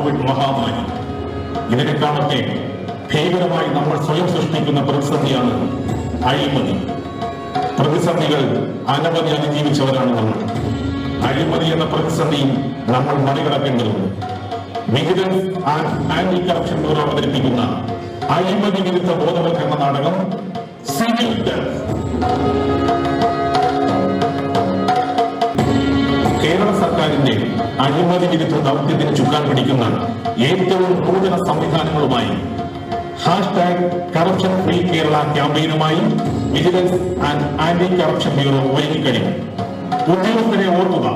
Covid മഹാമാരി. ഇതിനെക്കാളൊക്കെ ഭീകരമായി നമ്മൾ സ്വയം സൃഷ്ടിക്കുന്ന പ്രതിസന്ധിയാണ് അഴിമതി. പ്രതിസന്ധികൾ അനവധി അതിജീവിച്ചവരാണ് നമ്മൾ. അഴിമതി എന്ന പ്രതിസന്ധിയും നമ്മൾ മറികടക്കേണ്ടതുണ്ട്. Vigilance and anti corruption bureau അവതരിപ്പിക്കുന്ന അഴിമതി വിരുദ്ധ ബോധവൽക്കരണ നാടകം സിവിൽ ഡെത്ത്. കേരള സർക്കാരിന്റെ അഴിമതി വിരുദ്ധ ദൗത്യത്തിന് ചുക്കാൻ പിടിക്കുന്ന ഏറ്റവും നൂതന സംവിധാനങ്ങളുമായി #കറപ്ഷൻ ഫ്രീ കേരള ക്യാമ്പയിനുമായി vigilance and anti corruption bureau ഒരുങ്ങിക്കഴിഞ്ഞു. ഉദ്യോഗസ്ഥരെ ഓർക്കുക,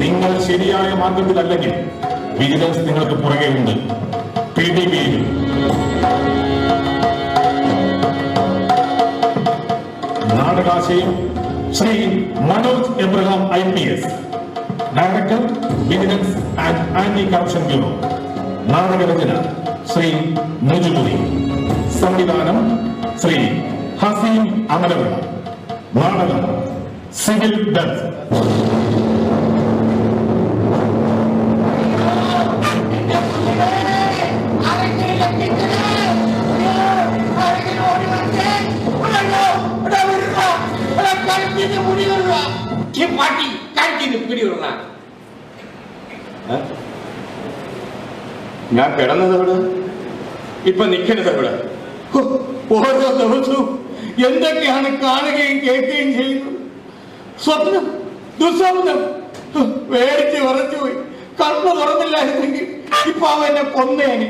നിങ്ങൾ ശരിയായ മാർഗത്തിലല്ലെങ്കിൽ വിജിലൻസ് നിങ്ങൾക്ക് പുറകെ ഉണ്ട്. PDBയിൽ നാടകാശയം Shri Manoj Abraham IPS, director vigilance and anti corruption bureau. നാടകരചന ശ്രീ മുജുബുദി. സംവിധാനം ശ്രീ ഹസീം അമലവിള. നാടകം സിവിൽ ഡെത്ത്. ഞാൻ കിടന്നത് എവിടെ? ഇപ്പൊ നിൽക്കുന്നത് എവിടെ? ഓരോ ദിവസവും എന്തൊക്കെയാണ് കാണുകയും കേൾക്കുകയും ചെയ്യുന്നത്. സ്വപ്നം, ദുസ്വപ്നം, വേടിച്ച് വിറച്ചുപോയി. കണ്ണു തുറന്നില്ലായിരുന്നെങ്കിൽ ഇപ്പൊ അവൻ എന്നെ കൊന്നേന്.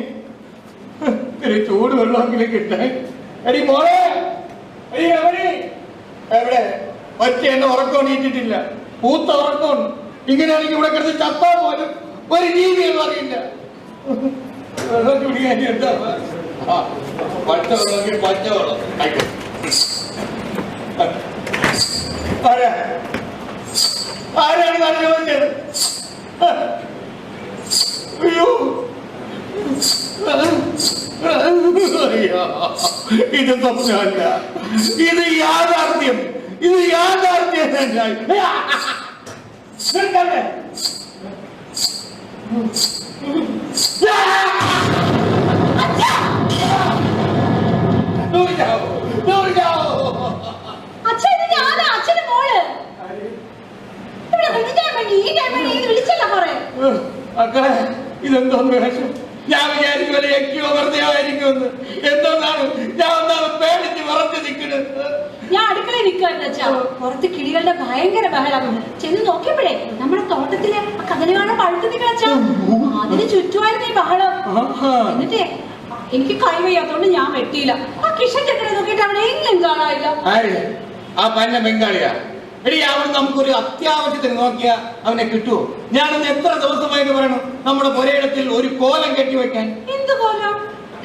ഒരു ചൂട് വെള്ളമെങ്കിലും കിട്ടാൻ. എടി മോളെ, എവിടെ? ഒറ്റ എന്നെ ഉറക്കം നീട്ടിട്ടില്ല. പൂത്ത ഉറക്കം. ഇങ്ങനെയാണെങ്കിൽ ഇവിടെ കിടന്ന് ചത്താ പോലും ഒരു ജീവിയെന്ന് അറിയില്ല. വെള്ളം കുടിക്കാൻ എന്താ പച്ചവെള്ളം, പച്ചവെള്ളം. ആരാണ് നല്ല ചോദിച്ചത്? അയ്യോ, ഇത് സ്വപ്നമല്ല, ഇത് യാഥാർത്ഥ്യം. ഇത് യാഥാർത്ഥ്യം തന്നെ. മക്കളെ, ഇതെന്തോന്ന് വേഷം? ഞാൻ വിചാരിക്കുമല്ലോ എക്കിയോ വെറുതെ ആയിരിക്കുമെന്ന്. എന്താണ് ഞാൻ ഒന്നാണ് പേടിച്ച് വിറച്ച് നിൽക്കുന്നത്. ഞാൻ അടുക്കളയിൽ നിൽക്കുക. പുറത്ത് കിളികളുടെ ഭയങ്കര ബഹളമാണ്. ചെന്ന് നോക്കിയപ്പോഴേ നമ്മുടെ തോട്ടത്തിലെ കദളിവാഴ പഴുത്ത് നിൽക്കച്ചാ. അതിന് ചുറ്റുമായിരുന്നു ഈ ബഹളം. എന്നിട്ടേ എനിക്ക് കൈ വയ്യാത്തോണ്ട് ഞാൻ വെട്ടിയില്ല. ആ കിഷൻ ചക്കരെ നോക്കിയിട്ട് അവിടെ എങ്ങും കാണാനില്ല. ആ പന്ന ബംഗാളിയാ. എടി, അവിടെ നമുക്കൊരു അത്യാവശ്യത്തിന് നോക്കിയാ അവനെ കിട്ടുമോ? ഞാനൊന്ന് എത്ര ദിവസമായിട്ട് പറയണം നമ്മുടെ പുരയിടത്തിൽ ഒരു കോലം കെട്ടിവെക്കാൻ. എന്ത് കോലം?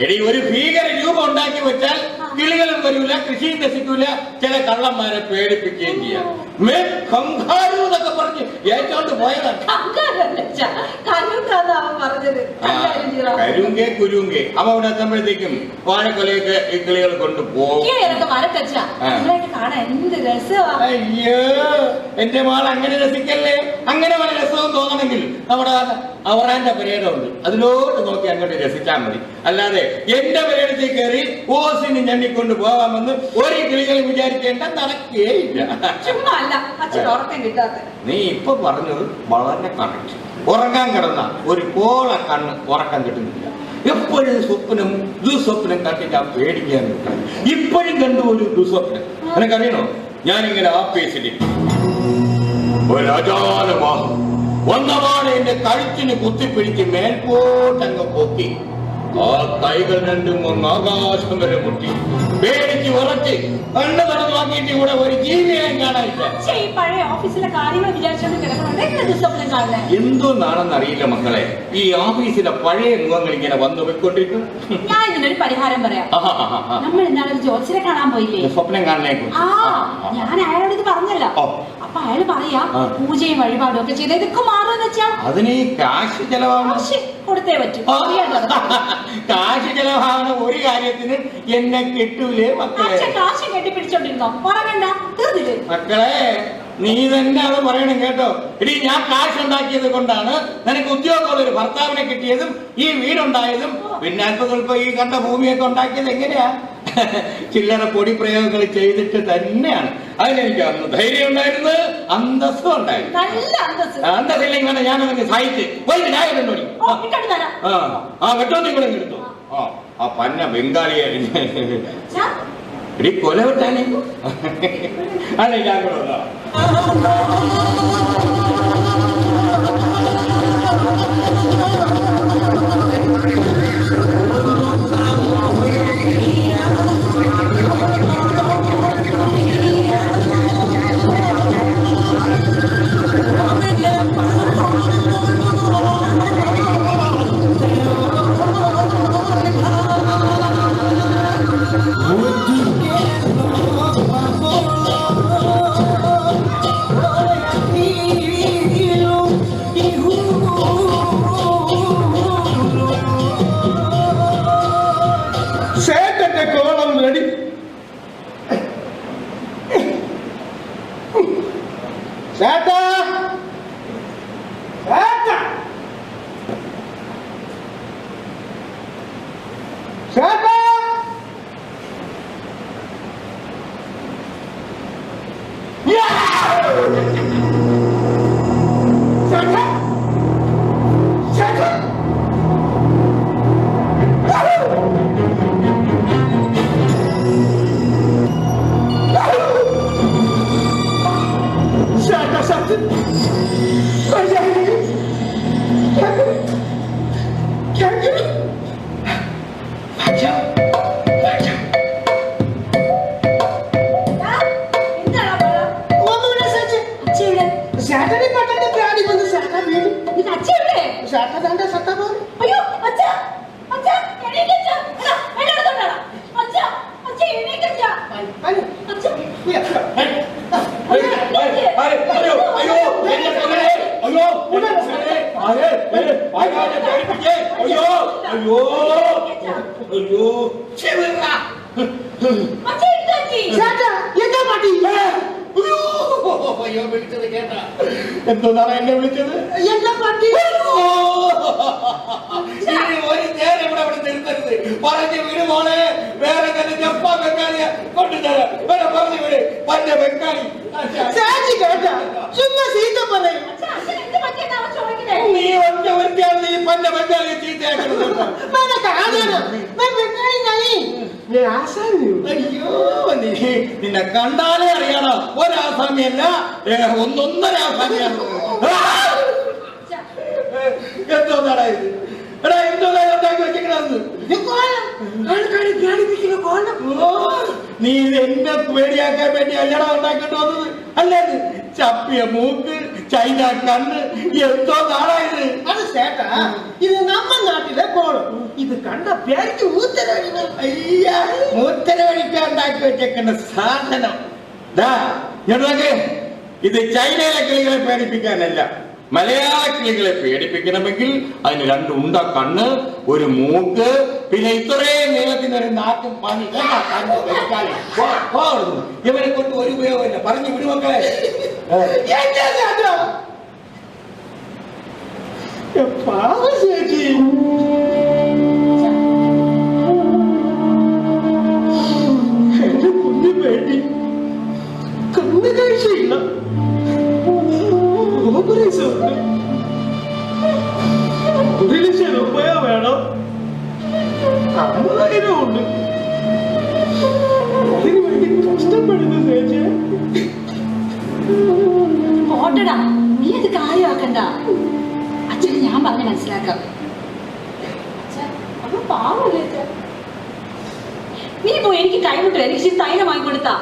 എടി, ഒരു ഭീകര രൂപം ഉണ്ടാക്കി വെച്ചാൽ കിളികളും വരൂല, കൃഷിയും നശിക്കൂല, ചില കള്ളന്മാരെ പേടിപ്പിക്കുകയും ചെയ്യാം. എന്നൊക്കെ പറഞ്ഞ് ഏറ്റോണ്ട് പോയതാണ്. കരുങ്കെ കുരുങ്കെ. അവ അവിടെ എത്തുമ്പോഴത്തേക്കും വാഴക്കൊലയൊക്കെ ഈ കിളികൾ കൊണ്ടുപോകും. അയ്യോ, എന്റെ മാൾ അങ്ങനെ രസിക്കല്ലേ. അങ്ങനെ വളരെ രസവും തോന്നണമെങ്കിൽ നമ്മുടെ അവറാന്റെ പരേഡമുണ്ട്, അതിലോട്ട് നോക്കി അങ്ങോട്ട് രസിച്ചാൽ മതി. അല്ലാതെ എന്റെ പരേഡത്തിൽ കയറി ഓസിന് ഞണ്ണിക്കൊണ്ട് പോകാമെന്ന് ഒരു കിളികളും വിചാരിക്കേണ്ട നടക്കുകയില്ല. നീ ഇപ്പൊ പറഞ്ഞത് വളരെ കറക്റ്റ്. ഉറങ്ങാൻ കിടന്ന ഒരു കോള കണ്ണ് ഉറക്കം കിട്ടുന്നില്ല. എപ്പോഴും സ്വപ്നം ദുസ്വപ്നം കണ്ടിട്ട് ആ പേടിക്കാൻ കിട്ടാൻ. ഇപ്പോഴും കണ്ടു ഒരു ദുസ്വപ്നം. എനിക്കറിയണോ, ഞാനിങ്ങനെ ആപ്പേസിലിരിക്കും. ഒരു അജാലമാ ഒന്നമാണ് എന്റെ കഴുത്തിന് കുത്തിപ്പിടിച്ച് മേൽപോട്ടങ്ങ് പൊക്കി. ആ കൈകൾ രണ്ടും ഒന്ന് ആകാശം വരെ മുട്ടി. പേടിച്ച് ഉറച്ച് കണ്ണു തുറന്നു നോക്കിയിട്ട് ഇവിടെ ഒരു ജീവിയെയും കാണാനില്ല. എന്തോന്നാണെന്ന് അറിയില്ല മക്കളെ. ഈ ഓഫീസിലെ പഴയ മുഖങ്ങൾ ഇങ്ങനെ വന്നു പോയിക്കൊണ്ടിരിക്കും. ഞാൻ ഇതിനൊരു പരിഹാരം പറയാം. നമ്മൾ ഇന്നാളെ ജോത്സ്യനെ കാണാൻ പോയില്ലേ? സ്വപ്നം കാണാനേക്കും. ഞാൻ അയാളോട് ഇത് പറഞ്ഞല്ലോ. അപ്പൊ അയാള് പറയാ പൂജയും വഴിപാടും ഒക്കെ ചെയ്ത് ഇതൊക്കെ മാറുമെന്ന് വെച്ചാ അതിന് കാശ് ചെലവാണ്. കൊടുത്തേ പറ്റൂ. കാശ് ചെലവാണ് ഒരു കാര്യത്തിന് എന്നെ കിട്ടൂലേ മക്കളെ. കാശ് കെട്ടിപ്പിടിച്ചോണ്ടിരുന്നോ? പറയണ്ട, തീർന്നില്ലേ മക്കളെ? നീ തന്നെ അത് പറയണം കേട്ടോ. ഇനി ഞാൻ കാശ് ഉണ്ടാക്കിയത് കൊണ്ടാണ് നിനക്ക് ഉദ്യോഗമുള്ള ഒരു ഭർത്താവിനെ കിട്ടിയതും ഈ വീടുണ്ടായതും. പിന്നെ അല്പം ഈ കണ്ട ഭൂമിയൊക്കെ ഉണ്ടാക്കിയത് എങ്ങനെയാ? ചില്ലറ പൊടി പ്രയോഗങ്ങൾ ചെയ്തിട്ട് തന്നെയാണ്. അതിനെനിക്ക് അന്ന് ധൈര്യം ഉണ്ടായിരുന്നു, അന്തസ്സും ഉണ്ടായിരുന്നു. അന്തസ്സില്ലെങ്കിൽ വേണം ഞാനതൊക്കെ സഹിച്ച് പോയി നായകനോടി വെട്ടോ നിങ്ങളെ എടുത്തു. ആ പന്ന ബംഗാളിയെ ഇടി കൊല വെട്ടാനേ അല്ലെ ഞാൻ കൂടെ എന്താണ് എന്നെ വിളിച്ചത്? ഒരു നേരം ഇവിടെ അവിടെ നിർത്തരുത്. പറഞ്ഞു വിട് മോളെ, വേറെ തന്നെ ജപ്പാൻ ബംഗാളിയെ കൊണ്ടുതരാം. വേറെ പറഞ്ഞു വിട് പന്ന ബംഗാളി. നീ ഒറ്റ ഒരുത്തിയാണ് നീ പന്ന ബംഗാളിയെ ചീത്തയാക്കുന്നത്. അയ്യോ, നിന്നെ കണ്ടാലേ അറിയണം, ഒരാസാമിയല്ല, ഒന്നൊന്നര ആസാമിയാണ്. എന്തോന്നാടാ ഇത്? എടാ എന്തോന്നാ ഉണ്ടാക്കി വെച്ചിരിക്കണത്? നീ എന്നെ പേടിയാക്കാൻ വേണ്ടി അല്ലടാ ഉണ്ടാക്കിട്ട് വന്നത്? അല്ലേത് ചപ്പിയ മൂക്ക്, ചൈന കണ്ണ്, എന്തോ നാടായത്? അത് ചേട്ടാ, ഇത് നമ്മുടെ നാട്ടിലെ കോളം. ഇത് കണ്ട പേടിക്ക് മൂത്തരവഴികൾ. അയ്യ, മൂത്തരവഴിക്കാൻ ഉണ്ടാക്കി വെച്ചേക്കുന്ന സാധനം. ഇത് ചൈനയിലെ കിളികളെ പേടിപ്പിക്കാനല്ല, മലയാള കിളികളെ പേടിപ്പിക്കണമെങ്കിൽ അതിന് രണ്ട് ഉണ്ട കണ്ണ്, ഒരു മൂക്ക്, പിന്നെ ഇത്രയും നീളത്തിനൊരു നാക്കും പണി. ഇവരെ കൊണ്ട് ഒരു ഉപയോഗമില്ല. പറഞ്ഞു വിടുമക്കളെ. ചേച്ചി എന്റെ കുഞ്ഞു വേണ്ടി കണ്ണ് കാഴ്ചയില്ല, ഓപ്പറേഷനുണ്ട്, 1,00,000 രൂപ വേണം, 50,000 ഉണ്ട്. അതിനു വേണ്ടി കഷ്ടപ്പെടുന്നു ചേച്ചി. ഓട്ടടാ, നീ അത് കാര്യമാക്കണ്ട. അച്ഛന് ഞാൻ പറഞ്ഞ് മനസ്സിലാക്കാം. പാവല്ലേ നീ പോയി എനിക്ക് കൈമുട്ട് എനിക്ക് തൈലം വാങ്ങിക്കൊടുത്താ.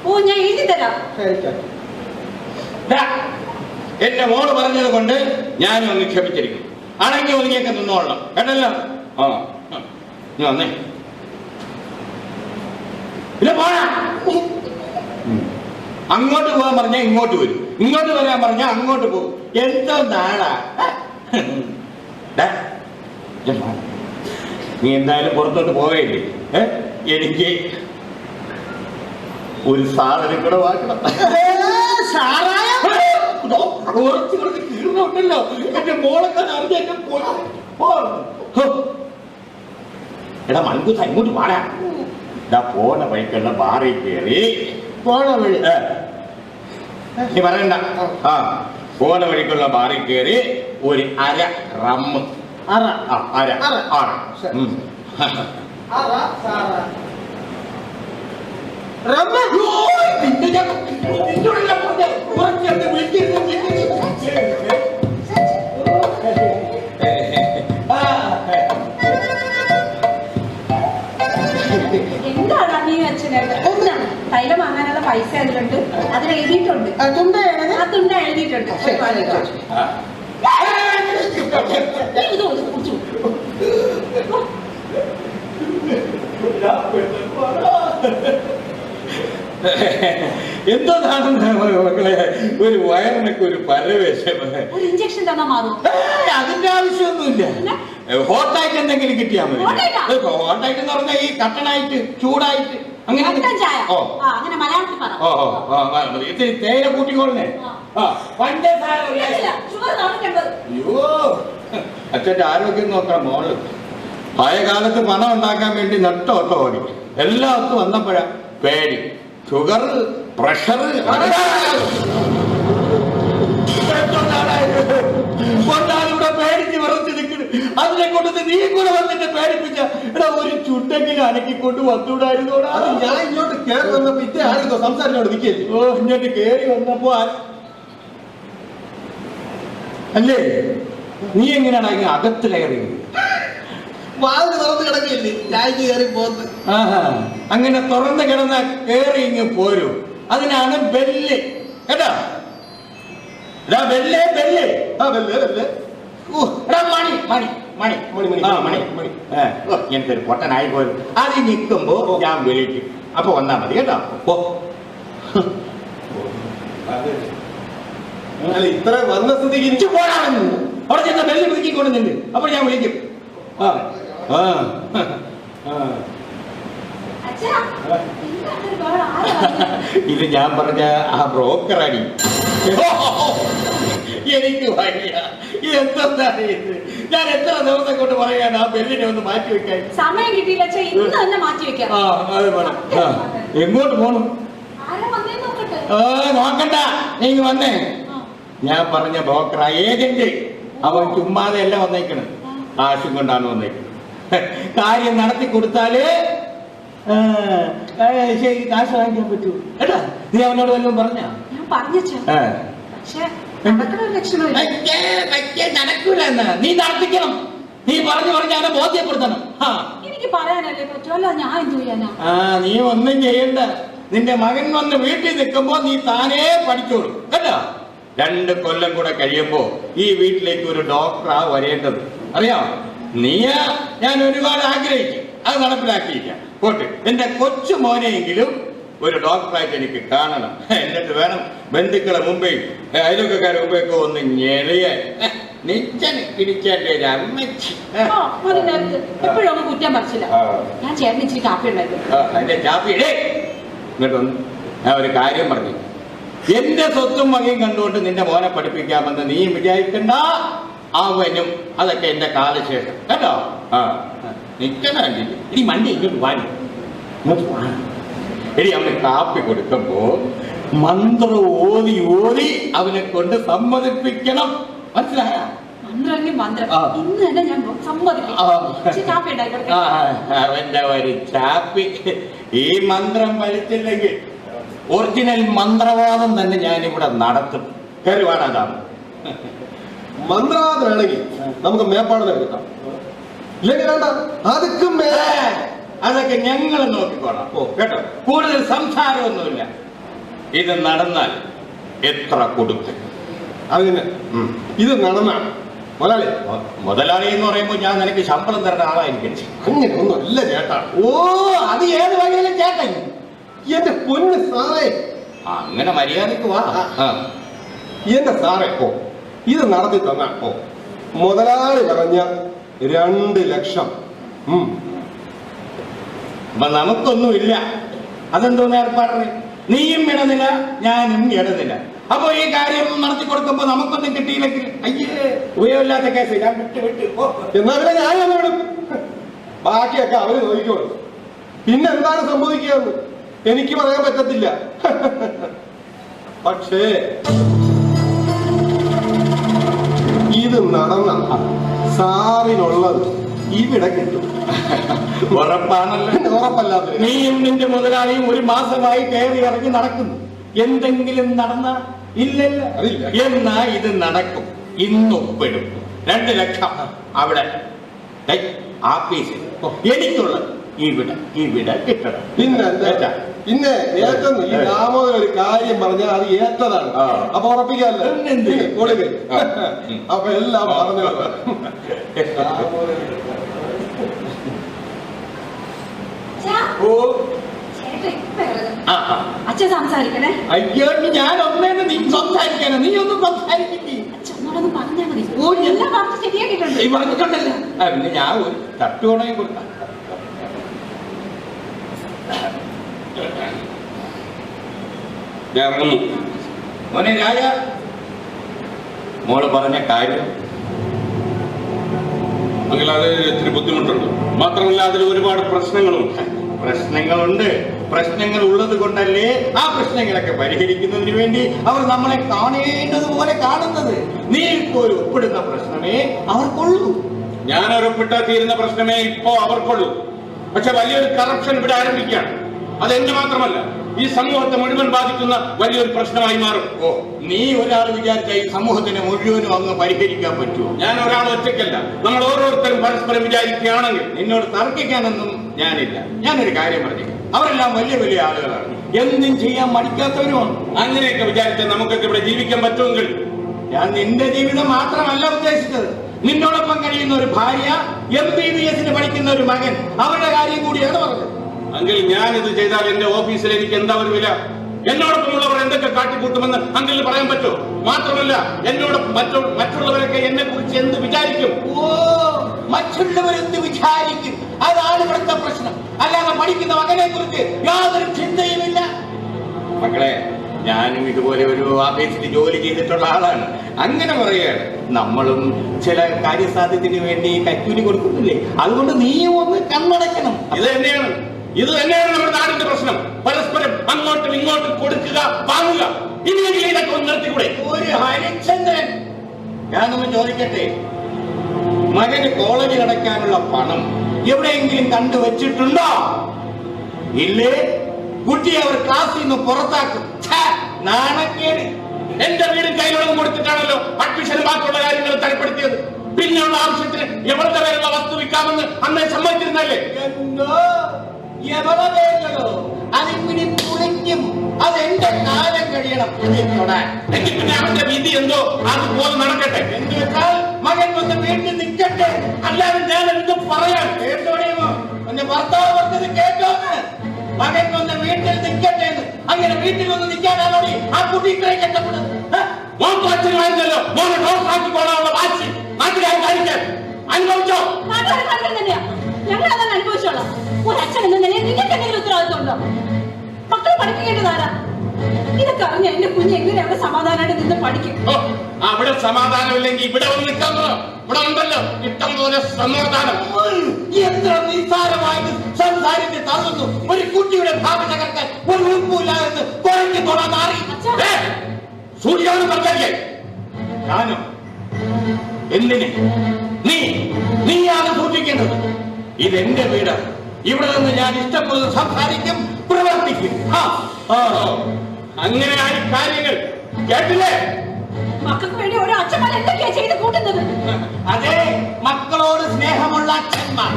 ഓ, ഞാൻ എഴുതി തരാം. എന്റെ മോള് പറഞ്ഞത് കൊണ്ട് ഞാനും ഒന്ന് ക്ഷമിച്ചിരിക്കും. അടങ്ങി ഒതുങ്ങിയൊക്കെ നിന്നോളണം കേട്ടല്ലോ. നീ വന്നേ, പിന്നെ പോണാ. അങ്ങോട്ട് പോകാൻ പറഞ്ഞാൽ ഇങ്ങോട്ട് വരും, ഇങ്ങോട്ട് വരാൻ പറഞ്ഞാൽ അങ്ങോട്ട് പോകും. എന്തോ നാളാ. നീ എന്തായാലും പുറത്തോട്ട് പോവേണ്ടേ? എനിക്ക് ഒരു സാധനം കൂടെ വാങ്ങണം. കുറച്ച് കുറച്ച് കീറുന്നുണ്ടല്ലോ. എന്റെ മോളൊക്കെ അറിഞ്ഞ എടാ മൺകൂത്ത ഇങ്ങോട്ട് പാടാ. ഇതാ പോണ വഴിക്കുള്ള ബാറിൽ കയറി പോണ വഴി നീ പറയണ്ട. ആ പോണ വഴിക്കുള്ള ബാറിൽ കയറി ഒരു അര റമ്മ്. അറ അര ആറ്. അറ സാറ റമ്മ എന്താണ് നീ അച്ഛനായിട്ട് തൈലം വാങ്ങാനുള്ള പൈസ അതിലുണ്ട്, അതിൽ എഴുതിയിട്ടുണ്ട്. ആ തുണ്ട ആ തുണ്ട എഴുതിയിട്ടുണ്ട്. ഇത് കുടിച്ചു. എന്തോന്നാണ് മക്കളെ ഒരു വയറിനൊക്കെ ഒരു പരവേശം. ഒരു ഇഞ്ചക്ഷൻ തന്നാ മാറും. അതിന്റെ ആവശ്യമൊന്നുമില്ല. ഹോട്ടായിട്ട് എന്തെങ്കിലും കിട്ടിയാൽ മതി. ഹോട്ടായിട്ട് എന്ന് പറഞ്ഞാൽ ഈ കട്ടനായിട്ട് ചൂടായിട്ട് അങ്ങനെ ഓ അങ്ങനെ മലയാളത്തിൽ പറ. ഓ ഓ ഇത്തിരി തേയില കൂട്ടിക്കോളേ. പഞ്ചസാര. അയ്യോ അച്ഛന്റെ ആരോഗ്യം നോക്കണം മോള്. പഴയ കാലത്ത് പണം ഉണ്ടാക്കാൻ വേണ്ടി നെട്ടോട്ടോ ഓടി. എല്ലാവർക്കും വന്നപ്പോഴാ പേടി. ഷുഗർ, പ്രഷർ, കൊണ്ടാലിവിടെ പേടിച്ച് വിറച്ച് നിൽക്കുന്നു. അതിനെ കൊണ്ട് നീ കൂടെ വന്നിട്ട് പേടിപ്പിച്ച എടാ ഒരു ചുട്ടെങ്കിലും അനക്കിക്കൊണ്ട് വന്നൂടായിരുന്നോടാ. അത് ഞാൻ ഇങ്ങോട്ട് കേറി വന്നപ്പോ ഇത്ര ആരെന്തോ സംസാരിച്ചോണ്ട് നിൽക്കല്ലേ. ഓ ഇങ്ങോട്ട് കേറി വന്നപ്പോ അല്ലേ നീ എങ്ങനെയാണ് ഇങ്ങനെ അകത്ത് കയറി? വാതിൽ തുറന്ന് കിടക്കില്ലേ, ചായക്ക് കയറി പോന്ന്. അങ്ങനെ തുറന്ന് കിടന്ന കേറി ഇങ്ങ് പോരൂ. അതിനാണ് ബെല്ല് കേട്ടോ. ബെല്ലേ ബെല്ലേ. ആ വല്ലേ വല്ലേ. മണി മണി മണി മണി ആ മണി മണി. എനിക്കൊരു പൊട്ടനായി പോരും. അത് നിൽക്കുമ്പോ ഞാൻ വിളിക്കും. അപ്പൊ വന്നാ മതി കേട്ടോ. അല്ല ഇത്ര വന്ന സ്ഥിതിക്ക് ഇച്ചു പോരാണെന്ന് അവിടെ ചെന്ന ബെല്ല് പിടിക്കൊണ്ട് നിന്ന് അപ്പൊ ഞാൻ വിളിക്കും. ഇത് ഞാൻ പറഞ്ഞ ആ ബ്രോക്കറാടി. എനിക്ക് വയ്യ. ഇതെന്താണ് ഇത്? ഞാൻ എത്ര ദിവസം കൊണ്ട് പറയാണ് ആ ബെല്ലിനെ ഒന്ന് മാറ്റി വെക്കാൻ. സമയം കിട്ടിയില്ല. ഇന്ന് തന്നെ മാറ്റി വെക്കാം. അത് വേണം. എങ്ങോട്ട് പോണം? നോക്കണ്ട, നീ വന്നേ. ഞാൻ പറഞ്ഞ ബ്രോക്കർ ഏജന്റ് അവൻ ചുമ്മാതെ അല്ല വന്നേക്കണ്. ആശും കൊണ്ടാണ് വന്നേക്കുന്നത്. കാര്യം നടത്തി കൊടുത്താല് ശരി കാശ് വാങ്ങിക്കാൻ പറ്റൂ കേട്ടാ. നീ അവനോട് വല്ലതും പറഞ്ഞ? ഞാൻ പറഞ്ഞു. നടക്കൂല എന്ന് നീ നടത്തിക്കണം. നീ പറഞ്ഞു പറഞ്ഞ അവനെ ബോധ്യപ്പെടുത്തണം. എനിക്ക് പറയാനല്ലേ പറ്റുമല്ലോ. ഞാൻ എന്ത് ചെയ്യാനാ? നീ ഒന്നും ചെയ്യണ്ട. നിന്റെ മകൻ വന്ന് വീട്ടിൽ നിൽക്കുമ്പോ നീ താനേ പഠിച്ചോളൂ കേട്ടോ. 2 കൊല്ലം കൂടെ കഴിയുമ്പോ ഈ വീട്ടിലേക്ക് ഒരു ഡോക്ടറാ വരേണ്ടത്. അറിയാം നീയാ ഞാൻ ഒരുപാട് ആഗ്രഹിക്കും. അത് നടപ്പിലാക്കിയില്ല. പോട്ട് എന്റെ കൊച്ചു മോനെയെങ്കിലും ഒരു ഡോക്ടറായിട്ട് എനിക്ക് കാണണം. എന്നിട്ട് വേണം ബന്ധുക്കളെ മുമ്പേ അയൽവക്കക്കാരെ മുമ്പേക്ക് ഒന്ന് ഞെളിയാൻ നിച്ചന് കിടിച്ചേന്റെ ഒരു അമ്മച്ചി. എപ്പോഴും കുറ്റം പറിച്ചില്ല. ഞാൻ ചേട്ടന് ഇച്ചിരി കാപ്പി ഉണ്ടായിരുന്നു. അതിന്റെ ചാപ്പിയിടേ ഇങ്ങോട്ടൊന്ന്. ഞാൻ ഒരു കാര്യം പറഞ്ഞു. എന്റെ സ്വത്തും വകയും കണ്ടുകൊണ്ട് നിന്റെ മോനെ പഠിപ്പിക്കാമെന്ന് നീ വിചാരിക്കണ്ട. അവനും അതൊക്കെ എന്റെ കാലശേഷം കേട്ടോ. നിക്കണി ഇനി മണ്ടി ഇങ്ങോട്ട് വാങ്ങി എടി. അവന് കാപ്പി കൊടുക്കുമ്പോ മന്ത്രം ഓതി ഓതി അവനെ കൊണ്ട് സമ്മതിപ്പിക്കണം. മനസ്സിലായ? ഇന്ന് തന്നെ ഞാൻ സമ്മതിക്കും. അവന്റെ ഒരു ചാപ്പി. ഈ മന്ത്രം വലിച്ചില്ലെങ്കിൽ ഒറിജിനൽ മന്ത്രവാദം തന്നെ ഞാനിവിടെ നടത്തും. കരുവാണതാണ്. മന്ത്രവാദം വേണമെങ്കിൽ നമുക്ക് മേപ്പാടനെ കിട്ടാം. ഇല്ലെങ്കിൽ വേണ്ട. അതൊക്കെ ഞങ്ങൾ നോക്കിക്കോളാം കേട്ടോ. കൂടുതൽ സംസാരമൊന്നുമില്ല. ഇത് നടന്നാൽ എത്ര കൊടുക്കും? അതിന് ഇത് നടന്ന മുതലാളി എന്ന് പറയുമ്പോൾ ഞാൻ നിനക്ക് ശമ്പളം തരേണ്ട ആളായിരിക്കും. അങ്ങനെ ഒന്നും അല്ല ചേട്ടാ. അത് ഏത് വഴിയിലും ചേട്ടൻ. എന്റെ പൊന്ന് സാറേ, അങ്ങനെ മര്യാദക്ക് വാ. എന്റെ സാറേ ഇത് നടത്തി തന്ന മുതലാളി പറഞ്ഞ 2 ലക്ഷം. അപ്പൊ നമുക്കൊന്നുമില്ല. അതെന്തോന്ന് ഏർപ്പാട്? നീയും ഇടനില, ഞാനും ഇടനില. അപ്പൊ ഈ കാര്യം നടത്തി കൊടുക്കുമ്പോ നമുക്കൊന്നും കിട്ടിയില്ലെങ്കിൽ അയ്യേ ഉപയോഗമില്ലാത്ത കേസ് ഞാൻ വിട്ട് ഓ. എന്നാ പിന്നെ ഞാൻ വിടും, ബാക്കിയൊക്കെ അവര് നോക്കിക്കോളും. പിന്നെ എന്താണ് സംഭവിക്കുകയെന്ന് എനിക്ക് പറയാൻ പറ്റത്തില്ല. പക്ഷേ ഇത് നടന്ന സാറിനുള്ളത് ഇവിടെ കിട്ടും. ഉറപ്പാണല്ലോ. ഉറപ്പല്ലാത്ത നീയും നിന്റെ മുതലാളിയും ഒരു മാസമായി കയറി ഇറങ്ങി നടക്കുന്നു. എന്തെങ്കിലും നടന്ന ഇല്ലല്ല. അതില്ല. എന്നാ ഇത് നടക്കും. ഇന്നൊപ്പിടും 2 ലക്ഷം അവിടെ ആഫീസിൽ. എനിക്കുള്ളത് ഇവിടെ കിട്ടണം. പിന്നെ ഏറ്റെന്ന് ഈ ദാമോദരൻ ഒരു കാര്യം പറഞ്ഞാൽ അത് ഏറ്റതാണ്. അപ്പൊ ഉറപ്പിക്കാല്ലോ. കൊടുക്ക. അപ്പൊ എല്ലാം പറഞ്ഞു. ഓ അച്ഛൻ സംസാരിക്കണേ. അയ്യോ ഞാൻ ഒന്നേന്ന് നീ സംസാരിക്കാനോ? നീ ഒന്നും സംസാരിക്കില്ലേ? അച്ഛനോടൊന്ന് പറഞ്ഞാൽ മതി. എല്ലാ വാർത്ത ശരിയാക്കിയിട്ടുണ്ട്. നീ പറഞ്ഞിട്ടുണ്ടല്ലോ. പിന്നെ ഞാൻ ഒരു തട്ടുകണയും കൊടുക്കാം. മോനെ രാജ, മോള് പറഞ്ഞ കാര്യം അങ്ങനെ അത് ഇത്തിരി ബുദ്ധിമുട്ടുണ്ട്. മാത്രമല്ല അതിൽ ഒരുപാട് പ്രശ്നങ്ങളുണ്ട്. പ്രശ്നങ്ങൾ ഉള്ളത് കൊണ്ടല്ലേ ആ പ്രശ്നങ്ങളൊക്കെ പരിഹരിക്കുന്നതിന് വേണ്ടി അവർ നമ്മളെ കാണേണ്ടതുപോലെ കാണുന്നത്. നീ ഇപ്പോൾ ഒരു ഒപ്പിടുന്ന പ്രശ്നമേ അവർക്കുള്ളൂ. ഞാൻ ഒരൊപ്പിട്ടാൽ തീരുന്ന പ്രശ്നമേ ഇപ്പോ അവർക്കുള്ളൂ. പക്ഷെ വലിയൊരു കറപ്ഷൻ ഇവിടെ ആരംഭിക്കുകയാണ്. അതെന്റെ മാത്രമല്ല, ഈ സമൂഹത്തെ മുഴുവൻ ബാധിക്കുന്ന വലിയൊരു പ്രശ്നമായി മാറും. ഓ, നീ ഒരാൾ വിചാരിച്ച ഈ സമൂഹത്തിന് മുഴുവനും അങ്ങ് പരിഹരിക്കാൻ പറ്റുമോ? ഞാൻ ഒരാൾ ഒറ്റയ്ക്കല്ല, നമ്മൾ ഓരോരുത്തരും പരസ്പരം വിചാരിക്കുകയാണെങ്കിൽ. നിന്നോട് തർക്കിക്കാനൊന്നും ഞാനില്ല. ഞാനൊരു കാര്യം പറഞ്ഞു, അവരെല്ലാം വലിയ വലിയ ആളുകളാണ്, എന്തും ചെയ്യാൻ മടിക്കാത്തവരുമാണ്. അങ്ങനെയൊക്കെ വിചാരിച്ചാൽ നമുക്കൊക്കെ ഇവിടെ ജീവിക്കാൻ പറ്റുമെങ്കിൽ. ഞാൻ നിന്റെ ജീവിതം മാത്രമല്ല ഉദ്ദേശിച്ചത്. നിന്നോടൊപ്പം കഴിയുന്ന ഒരു ഭാര്യ, MBBS പഠിക്കുന്ന ഒരു മകൻ, അവരുടെ കാര്യം കൂടിയാണ് പറഞ്ഞത്. അങ്കിൽ ഞാൻ ഇത് ചെയ്താൽ എന്റെ ഓഫീസിൽ എനിക്ക് എന്താ ഒരു വില? എന്നോടൊപ്പമുള്ളവർ എന്തൊക്കെ കാട്ടിക്കൂട്ടുമെന്ന് അങ്കിളിന് പറയാൻ പറ്റുമോ? മാത്രമല്ല എന്നോട് മറ്റുള്ളവരൊക്കെ എന്നെ കുറിച്ച് എന്ത് വിചാരിക്കും? ഓ, മറ്റുള്ളവരെന്ത് വിചാരിക്കും, അതാണ് ഇവിടുത്തെ പ്രശ്നം. അല്ലാതെ പഠിക്കുന്ന മകനെ കുറിച്ച് യാതൊരു ചിന്തയുമില്ല. മക്കളെ, ഞാനും ഇതുപോലെ ഒരു ഓഫീസിൽ ജോലി ചെയ്തിട്ടുള്ള ആളാണ്. അങ്ങനെ പറയുകയാണ്, നമ്മളും ചില കാര്യസാധ്യത്തിന് വേണ്ടി കൈക്കൂലി കൊടുക്കുന്നില്ലേ? അതുകൊണ്ട് നീയും ഒന്ന് കണ്ണടയ്ക്കണം. ഇത് തന്നെയാണ് നമ്മുടെ നാടിന്റെ പ്രശ്നം. പരസ്പരം അങ്ങോട്ടും ഇങ്ങോട്ടും കൊടുക്കുക, വാങ്ങുക. ഇനിയെങ്കിലും ഇതൊക്കെ ഒന്ന് നിർത്തിക്കൂടെ? ഒരു ഹരിചന്ദ്രൻ, ഞാനൊന്ന് ചോദിക്കട്ടെ, മകന് കോളേജിൽ അടയ്ക്കാനുള്ള പണം എവിടെയെങ്കിലും കണ്ടുവച്ചിട്ടുണ്ടോ? ഇല്ലേ? കുട്ടിയെ അവർ ക്ലാസ്സിൽ നിന്ന് പുറത്താക്കും. നാണക്കേട്. എന്റെ വീടും കയ്യിലുള്ളതും കൊടുത്തിട്ടാണല്ലോ അഡ്മിഷനും ബാക്കിയുള്ള കാര്യങ്ങൾ തരപ്പെടുത്തിയത്. പിന്നെയുള്ള ആവശ്യത്തിന് എവളുടെ പേരുള്ള വസ്തു വിൽക്കാമെന്ന് അന്നേ സമ്മതിച്ചിരുന്നല്ലേ? എന്തോ എവളെ പേരുകളോ? അതിങ്ങനെ പുളിക്കും. അതെന്റെ കാലം കഴിയണം. എങ്കിൽ പിന്നെ അവന്റെ വിധി എന്തോ അതുപോലെ നടക്കട്ടെ. എന്ന് വെച്ചാൽ മകൻ വന്ന് വീട്ടിൽ നിൽക്കട്ടെ. അല്ലാതെ ഞാൻ എന്തും പറയാൻ കേട്ടോടിയുമോ? എന്റെ ഭർത്താവ് പറഞ്ഞത് കേട്ടോന്ന്. മകൻ വന്ന് വീട്ടിൽ നിൽക്കട്ടെ എന്ന്. അങ്ങനെ വീട്ടിൽ വന്ന് നിൽക്കാനാണോടി ആ കുട്ടി ഇത്രയും കഷ്ടപ്പെടുന്നത്? മോനല്ലോ മോനെ ഡോക്ടറാക്കിക്കോളാനുള്ള വാശി നാട്ടുകാരെ കാണിക്കാൻ അനുഭവിച്ചോ? ഞങ്ങൾ അതാണ് അനുഭവിച്ചോളാം. ഒരു അച്ഛൻ എന്ന നിലയിൽ നിങ്ങൾക്ക് എന്തെങ്കിലും ഉത്തരവാദിത്വമുണ്ടോ? മക്കളെ പഠിപ്പിക്കേണ്ടതാരാ? ഇതൊക്കെ അറിഞ്ഞ എന്റെ കുഞ്ഞ് എങ്ങനെ അവിടെ സമാധാനമായിട്ട് നിന്ന് പഠിക്കും? അവിടെ സമാധാനമില്ലെങ്കിൽ ഇവിടെ വന്ന് നിൽക്കാമോ? ഇവിടെ ഉണ്ടല്ലോ ഇഷ്ടം പോലെ സമാധാനം. എത്ര നിസ്സാരമായിട്ട് സംസാരിച്ച് തള്ളുന്നു. ഒരു കുട്ടിയുടെ ഭാവി തകർക്കാൻ ഒരു ഉൾപ്പില്ല എന്ന് കുറഞ്ഞു തൊടാൻ മാറി. സൂര്യാണ് പറഞ്ഞേ. ഞാനോ? എന്തിന്? നീയാണ് സൂക്ഷിക്കേണ്ടത്. ഇതെന്റെ വീട്. ഇവിടെ നിന്ന് ഞാൻ ഇഷ്ടമുള്ളത് സംസാരിക്കും, പ്രവർത്തിക്കും. അങ്ങനെയായി കാര്യങ്ങൾ കേട്ടില്ലേ? മക്കൾക്ക് വേണ്ടി ഓരോ അച്ഛന്മാർ എന്തൊക്കെയാ ചെയ്ത് കൂട്ടുന്നത്? അതെ, മക്കളോട് സ്നേഹമുള്ള അച്ഛന്മാർ.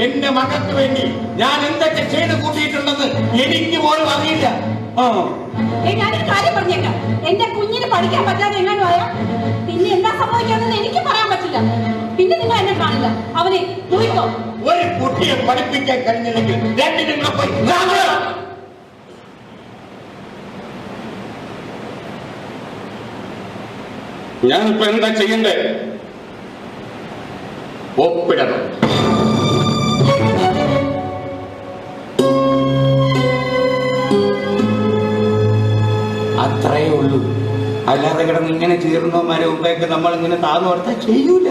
എന്റെ മക്കൾക്ക് വേണ്ടി ഞാൻ എന്തൊക്കെ ചെയ്ത് കൂട്ടിയിട്ടുണ്ടെന്ന് എനിക്ക് പോലും അറിയില്ല. ഞാനൊരു കാര്യം പറഞ്ഞേക്കാം. എന്റെ കുഞ്ഞിന് പഠിക്കാൻ പറ്റാതെ എങ്ങാനും ആയാ പിന്നെ എന്താ സംഭവിക്കാമെന്ന് എനിക്ക് പറയാൻ പറ്റില്ല. പിന്നെ നിങ്ങൾ എന്നെ കാണില്ല. അവനെ നോക്കോ. ഒരു കുട്ടിയെ പഠിപ്പിക്കാൻ കഴിഞ്ഞില്ലെങ്കിൽ രണ്ടിനും പോയി. ഞാനിപ്പോ എന്താ ചെയ്യണ്ടേ? ഒപ്പിടണം. അല്ലാതെ കിടന്ന് ഇങ്ങനെ ചീർന്നവന്മാരെ മുമ്പേക്ക് നമ്മൾ ഇങ്ങനെ താന്നു കൊടുത്താൽ ചെയ്യൂല.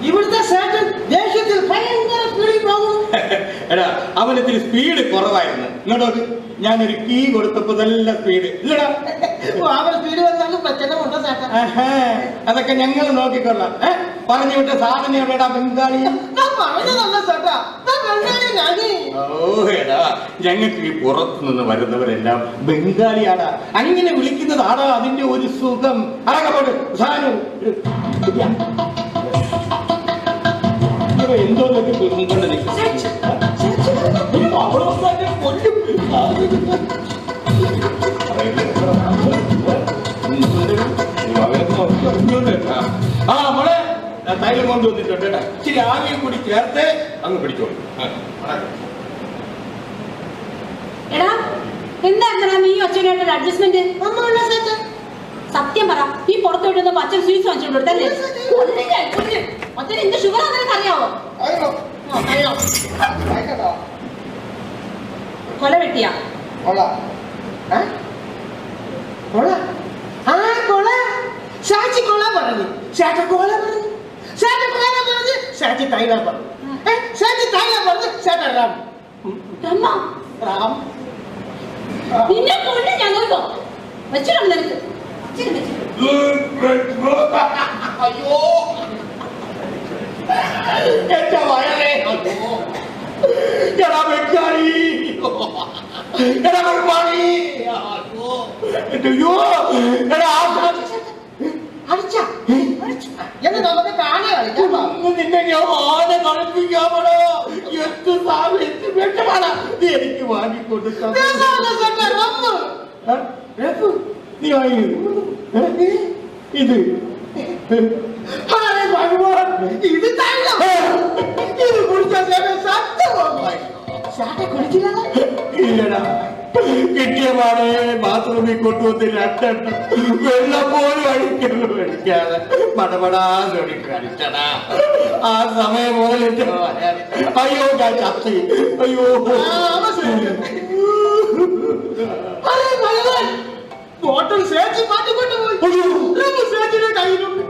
ഇവിടുത്തെ സേട്ടൻ ദേഷ്യത്തിൽ ഭയങ്കര സ്പീഡിൽ പോകും. എടാ അവനത്തിരി സ്പീഡ് കുറവായിരുന്നു. ഇങ്ങോട്ട് ഞാനൊരു കീ കൊടുത്തപ്പോ നല്ല സ്പീഡ് ഇല്ലടാ. അവൻ സ്പീഡ് വന്നാലും പ്രശ്നമുണ്ടോ സേട്ടൻ? അതൊക്കെ ഞങ്ങൾ നോക്കിക്കൊള്ളാം. പറഞ്ഞു വിട്ട സാധനം എവിടെടാ ബംഗാളി? ഞാൻ പറഞ്ഞതല്ല സേട്ടാ, ഞാൻ ബംഗാളി ഞാനേ. ഓ എടാ, ഞങ്ങൾക്ക് ഈ പുറത്തു നിന്ന് വരുന്നവരെല്ലാം ബംഗാളിയാടാ. അങ്ങനെ വിളിക്കുന്നതാടാ അതിന്റെ ഒരു സുഖം. അറങ്ങോട്ട് സാധനം എന്തോ കൊണ്ട് ആ മോളെ തൈലം കൊണ്ടുവന്നിട്ടുണ്ട് കേട്ടാ. ഇച്ചിരി ആവിയും കൂടി ചേർത്ത് അങ്ങ് പിടിച്ചോളൂ. എടാ എന്താ നീ ഒച്ചനായിട്ടൊരു അഡ്ജസ്റ്റ്മെന്റ്? ഒന്നുമില്ല സേട്ടൻ. സത്യം പറ, നീ പുറത്തു വിട്ടുന്ന പച്ച സ്വീറ്റ്സ് വാങ്ങിച്ചോണ്ട് കൊടുത്തല്ലേ? അച്ഛൻ എന്ത് ഷുഗർ അങ്ങനെ അറിയാവോ? കൊല വെട്ടിയാ കൊള കൊള ആ കൊള സാച്ചി കൊള പറഞ്ഞു. സാറ്റ കൊള പറഞ്ഞു. സാറ്റ കൊള പറഞ്ഞു. സാച്ചി തൈല പറഞ്ഞു. സാച്ചി തൈല പറഞ്ഞു. സാറ്റ റാം അമ്മ റാം നിന്നെ കൊണ്ട് ഞാൻ നോക്കോ വെച്ചിട്ടുണ്ട് നിനക്ക്. അയ്യോ എന്റെ വയറേ. എടാ ബംഗാളി, എടാ ബംഗാളി, അയ്യോ എടാ അടിച്ച എന്ന് നമുക്ക് കാണി കളിക്കാം. നിന്നെ ഞാൻ ആനെ കളിപ്പിക്കാമോ? എന്ത് സാധനം വേണ്ടമാണ് നീ എനിക്ക് വാങ്ങിക്കൊടുക്കാം. നീ വാങ്ങി ഇത് ഇത് തൈല ഇത് കുടിച്ചാൽ ഇല്ലടാ, കിട്ടിയ പാടെ ബാത്റൂമിൽ കൊണ്ടുവന്ന് രണ്ടെണ്ണം വെള്ളം പോലും അടിക്കാതെ പടപടാതൊടിക്ക് അടിച്ചടാ. ആ സമയം മുതൽ എന്റെ അയ്യോ ഞാൻ ചത്തി. അയ്യോ ബോട്ടൽ സേച്ചി മാറ്റിക്കൊണ്ടുപോയി. സേച്ചിന്റെ കയ്യിലുണ്ട്.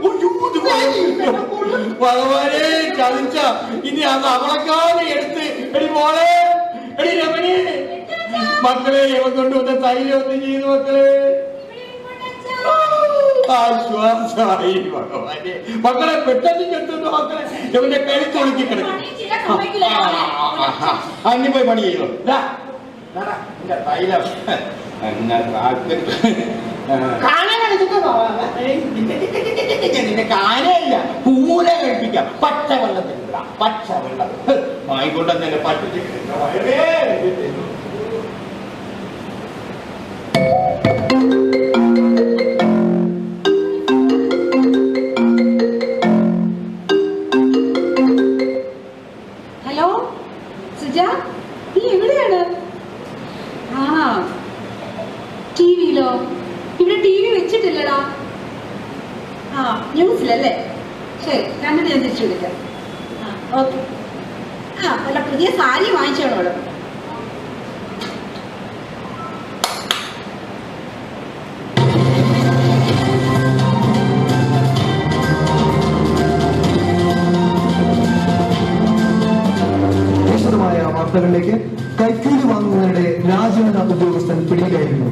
ഭഗവാനെ ചതിച്ച ഇനി അത് അവളക്കാതെ എടുത്ത് എടി മോളെ, എടി രമണി, മക്കളെ ഇവൻ കൊണ്ടുവന്ന തൈലം ഒന്ന് ചെയ്തു മക്കളെ. ആശ്വാസമായി ഭഗവാനെ. മക്കളെ പെട്ടെന്ന് ചെത്തുന്നു മക്കളെ. ഇവന്റെ കഴുത്തൊളുക്കി കിടക്കും. അന്നി പോയി പണി ചെയ്തു. തൈലം നിന്റെ കാനയില്ല, പൂല കഴിപ്പിക്കാം. പച്ചവെള്ളത്തിൽ പച്ചവെള്ളം വാങ്ങിക്കൊണ്ടെന്നെ പറ്റിച്ചിട്ട് ഹലോ സുജ, നീ എവിടെയാണ്? ആ ടിവിയിലോ? ഇവിടെ ടി വി വെച്ചിട്ടില്ലടാ. ആ ന്യൂസിലല്ലേ? ശരി, കണ്ടിട്ട് ഞാൻ തിരിച്ചു വിളിക്കാം. ആ ഓക്കെ. ആ വല്ല പുതിയ സാരി വാങ്ങിച്ചോളൂ. വാർത്തകളിലേക്ക്. കൈക്കൂലി വാങ്ങുന്നതിനിടെ രാജു എന്ന ഉദ്യോഗസ്ഥൻ പിടിയിലായിരുന്നു.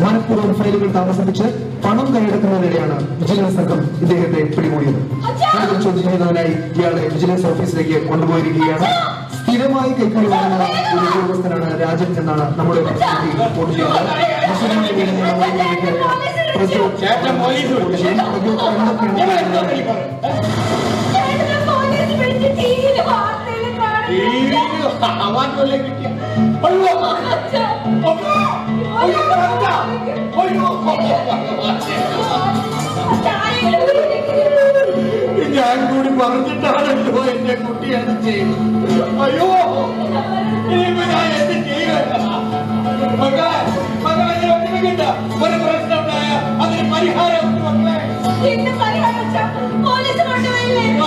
മനഃപൂർവ്വം ഫയലുകൾ താമസിപ്പിച്ച് പണം കൈയടക്കുന്നതിനിടെയാണ് വിജിലൻസ് സംഘം ഇദ്ദേഹത്തെ പിടികൂടിയത്. ചോദ്യം ചെയ്യുന്നതിനായി ഇയാളെ വിജിലൻസ് ഓഫീസിലേക്ക് കൊണ്ടുപോയിരിക്കുകയാണ്. സ്ഥിരമായി കൈക്കൂലി വാങ്ങുന്ന ഒരു ഉദ്യോഗസ്ഥനാണ് രാജൻ എന്നാണ് നമ്മുടെ പ്രതിനിധി റിപ്പോർട്ട് ചെയ്യുന്നത്. ഞാൻ കൂടി പറഞ്ഞിട്ടാണല്ലോ എന്റെ കുട്ടി അത് ചെയ്യുന്നത്. അയ്യോ ഇനിയിപ്പോ ഞാൻ എന്ത് ചെയ്യുക? ഒരു പ്രശ്നം ഉണ്ടായ അതിന് പരിഹാരം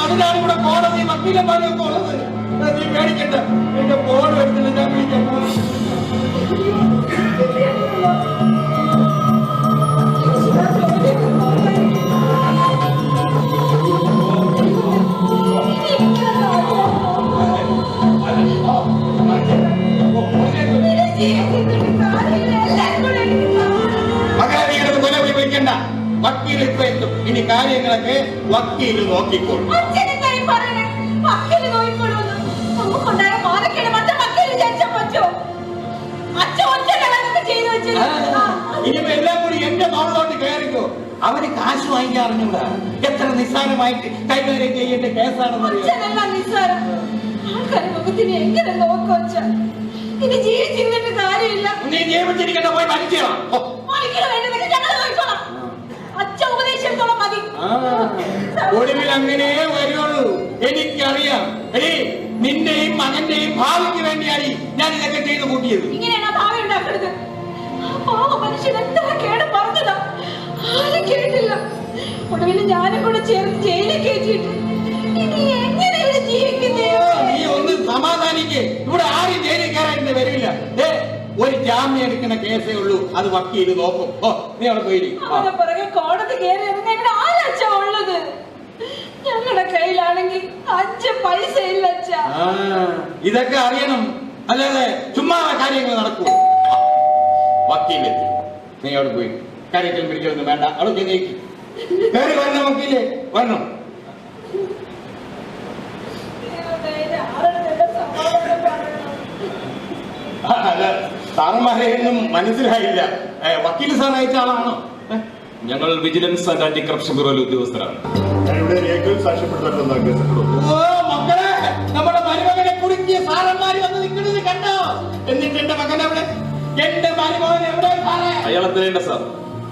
അതിനാണ് ഇവിടെ കോടതി വക്കീലന്മാരൊക്കെ ഉള്ളത്. നീ പേടിക്കണ്ട, എന്റെ ഫോൺ എടുത്തിട്ട് ഞാൻ വിളിക്കാം. മകനെ കൊലവിളി വിളിക്കണ്ട, വക്കീൽ ഇപ്പൊ എത്തും. ഇനി കാര്യങ്ങളൊക്കെ വക്കീൽ നോക്കിക്കോളും. ഇനിയിപ്പോ എല്ലാം കൂടി എന്റെ മോളിലോട്ട് കയറിക്കോ. അവന് കാശ് വാങ്ങിക്കാൻ അറിഞ്ഞൂടാ. എത്ര നിസ്സാരമായിട്ട് കൈകാര്യം ചെയ്യേണ്ട കേസാണെന്ന് അറിയാം. ഇനി ജീവിച്ചിരുന്നിട്ട് കാര്യമില്ല. നീ ജീവിച്ചിരിക്കണ്ട, പോയി മരിക്കോ. അച്ഛൻ ഉപദേശത്തോളം മതി. ഒടുവിൽ അങ്ങനെ വരുള്ളൂ. എനിക്കറിയാം. എടീ, നിന്റെയും മകന്റെയും ഭാവിക്ക് വേണ്ടിയാണ് ഞാൻ ഇതൊക്കെ ചെയ്ത് കൂട്ടിയത്. ഇങ്ങനെയാണ് ഭാവി ഉണ്ടാക്കരുത്. പാവ മനുഷ്യൻ എത്ര കേട് പറഞ്ഞതാ, ആരും കേട്ടില്ല. ഒടുവിൽ ഞാനും കൂടെ ചേർന്ന് ജയിലിൽ കയറ്റിയിട്ട് ഇനി എങ്ങനെ ഇവിടെ ജീവിക്കുന്നേ? നീ ഒന്ന് സമാധാനിക്ക്. ഇവിടെ ആരും ജയിലിൽ കയറാൻ വരില്ല. ഒരു ജാമ്യം എടുക്കുന്ന കേസേ ഉള്ളൂ. അത് വക്കീല് നോക്കും. നീ അവിടെ പോയി. അവനെ പുറകെ കോടതി കയറി ഇറങ്ങാൻ ആരച്ഛാ ഉള്ളത്? ഞങ്ങളുടെ കയ്യിലാണെങ്കിൽ 5 പൈസ ഇല്ല അച്ഛാ. ഇതൊക്കെ അറിയണം, അല്ലാതെ ചുമ്മാ കാര്യങ്ങൾ നടക്കൂ. വക്കീലെത്തി, നീ അവിടെ പോയി കാര്യത്തിൽ പിടിക്കൊന്നും വേണ്ട. അവിടെ ചെന്നേക്ക് കയറി വരണം. വക്കീലേ വരണം. അല്ല, സാറന്മാരെ ഒന്നും മനസ്സിലായില്ല. വക്കീൽ സാർ അയച്ച ആളാണോ? ഞങ്ങൾ വിജിലൻസ് ആൻഡ് ആന്റി കറപ്ഷൻ ബ്യൂറോയിലെ ഉദ്യോഗസ്ഥരാണ്. ഓ മക്കളെ, നമ്മുടെ മരുമകനെ കുടുക്കിയ സാറന്മാര് വന്ന് നിൽക്കുന്നത് കണ്ടോ? എന്നിട്ട് എന്റെ മകൻ എവിടെ? എന്റെ മരുമകൻ എവിടെ സാറേ? അയാളെ തരേണ്ട സാർ,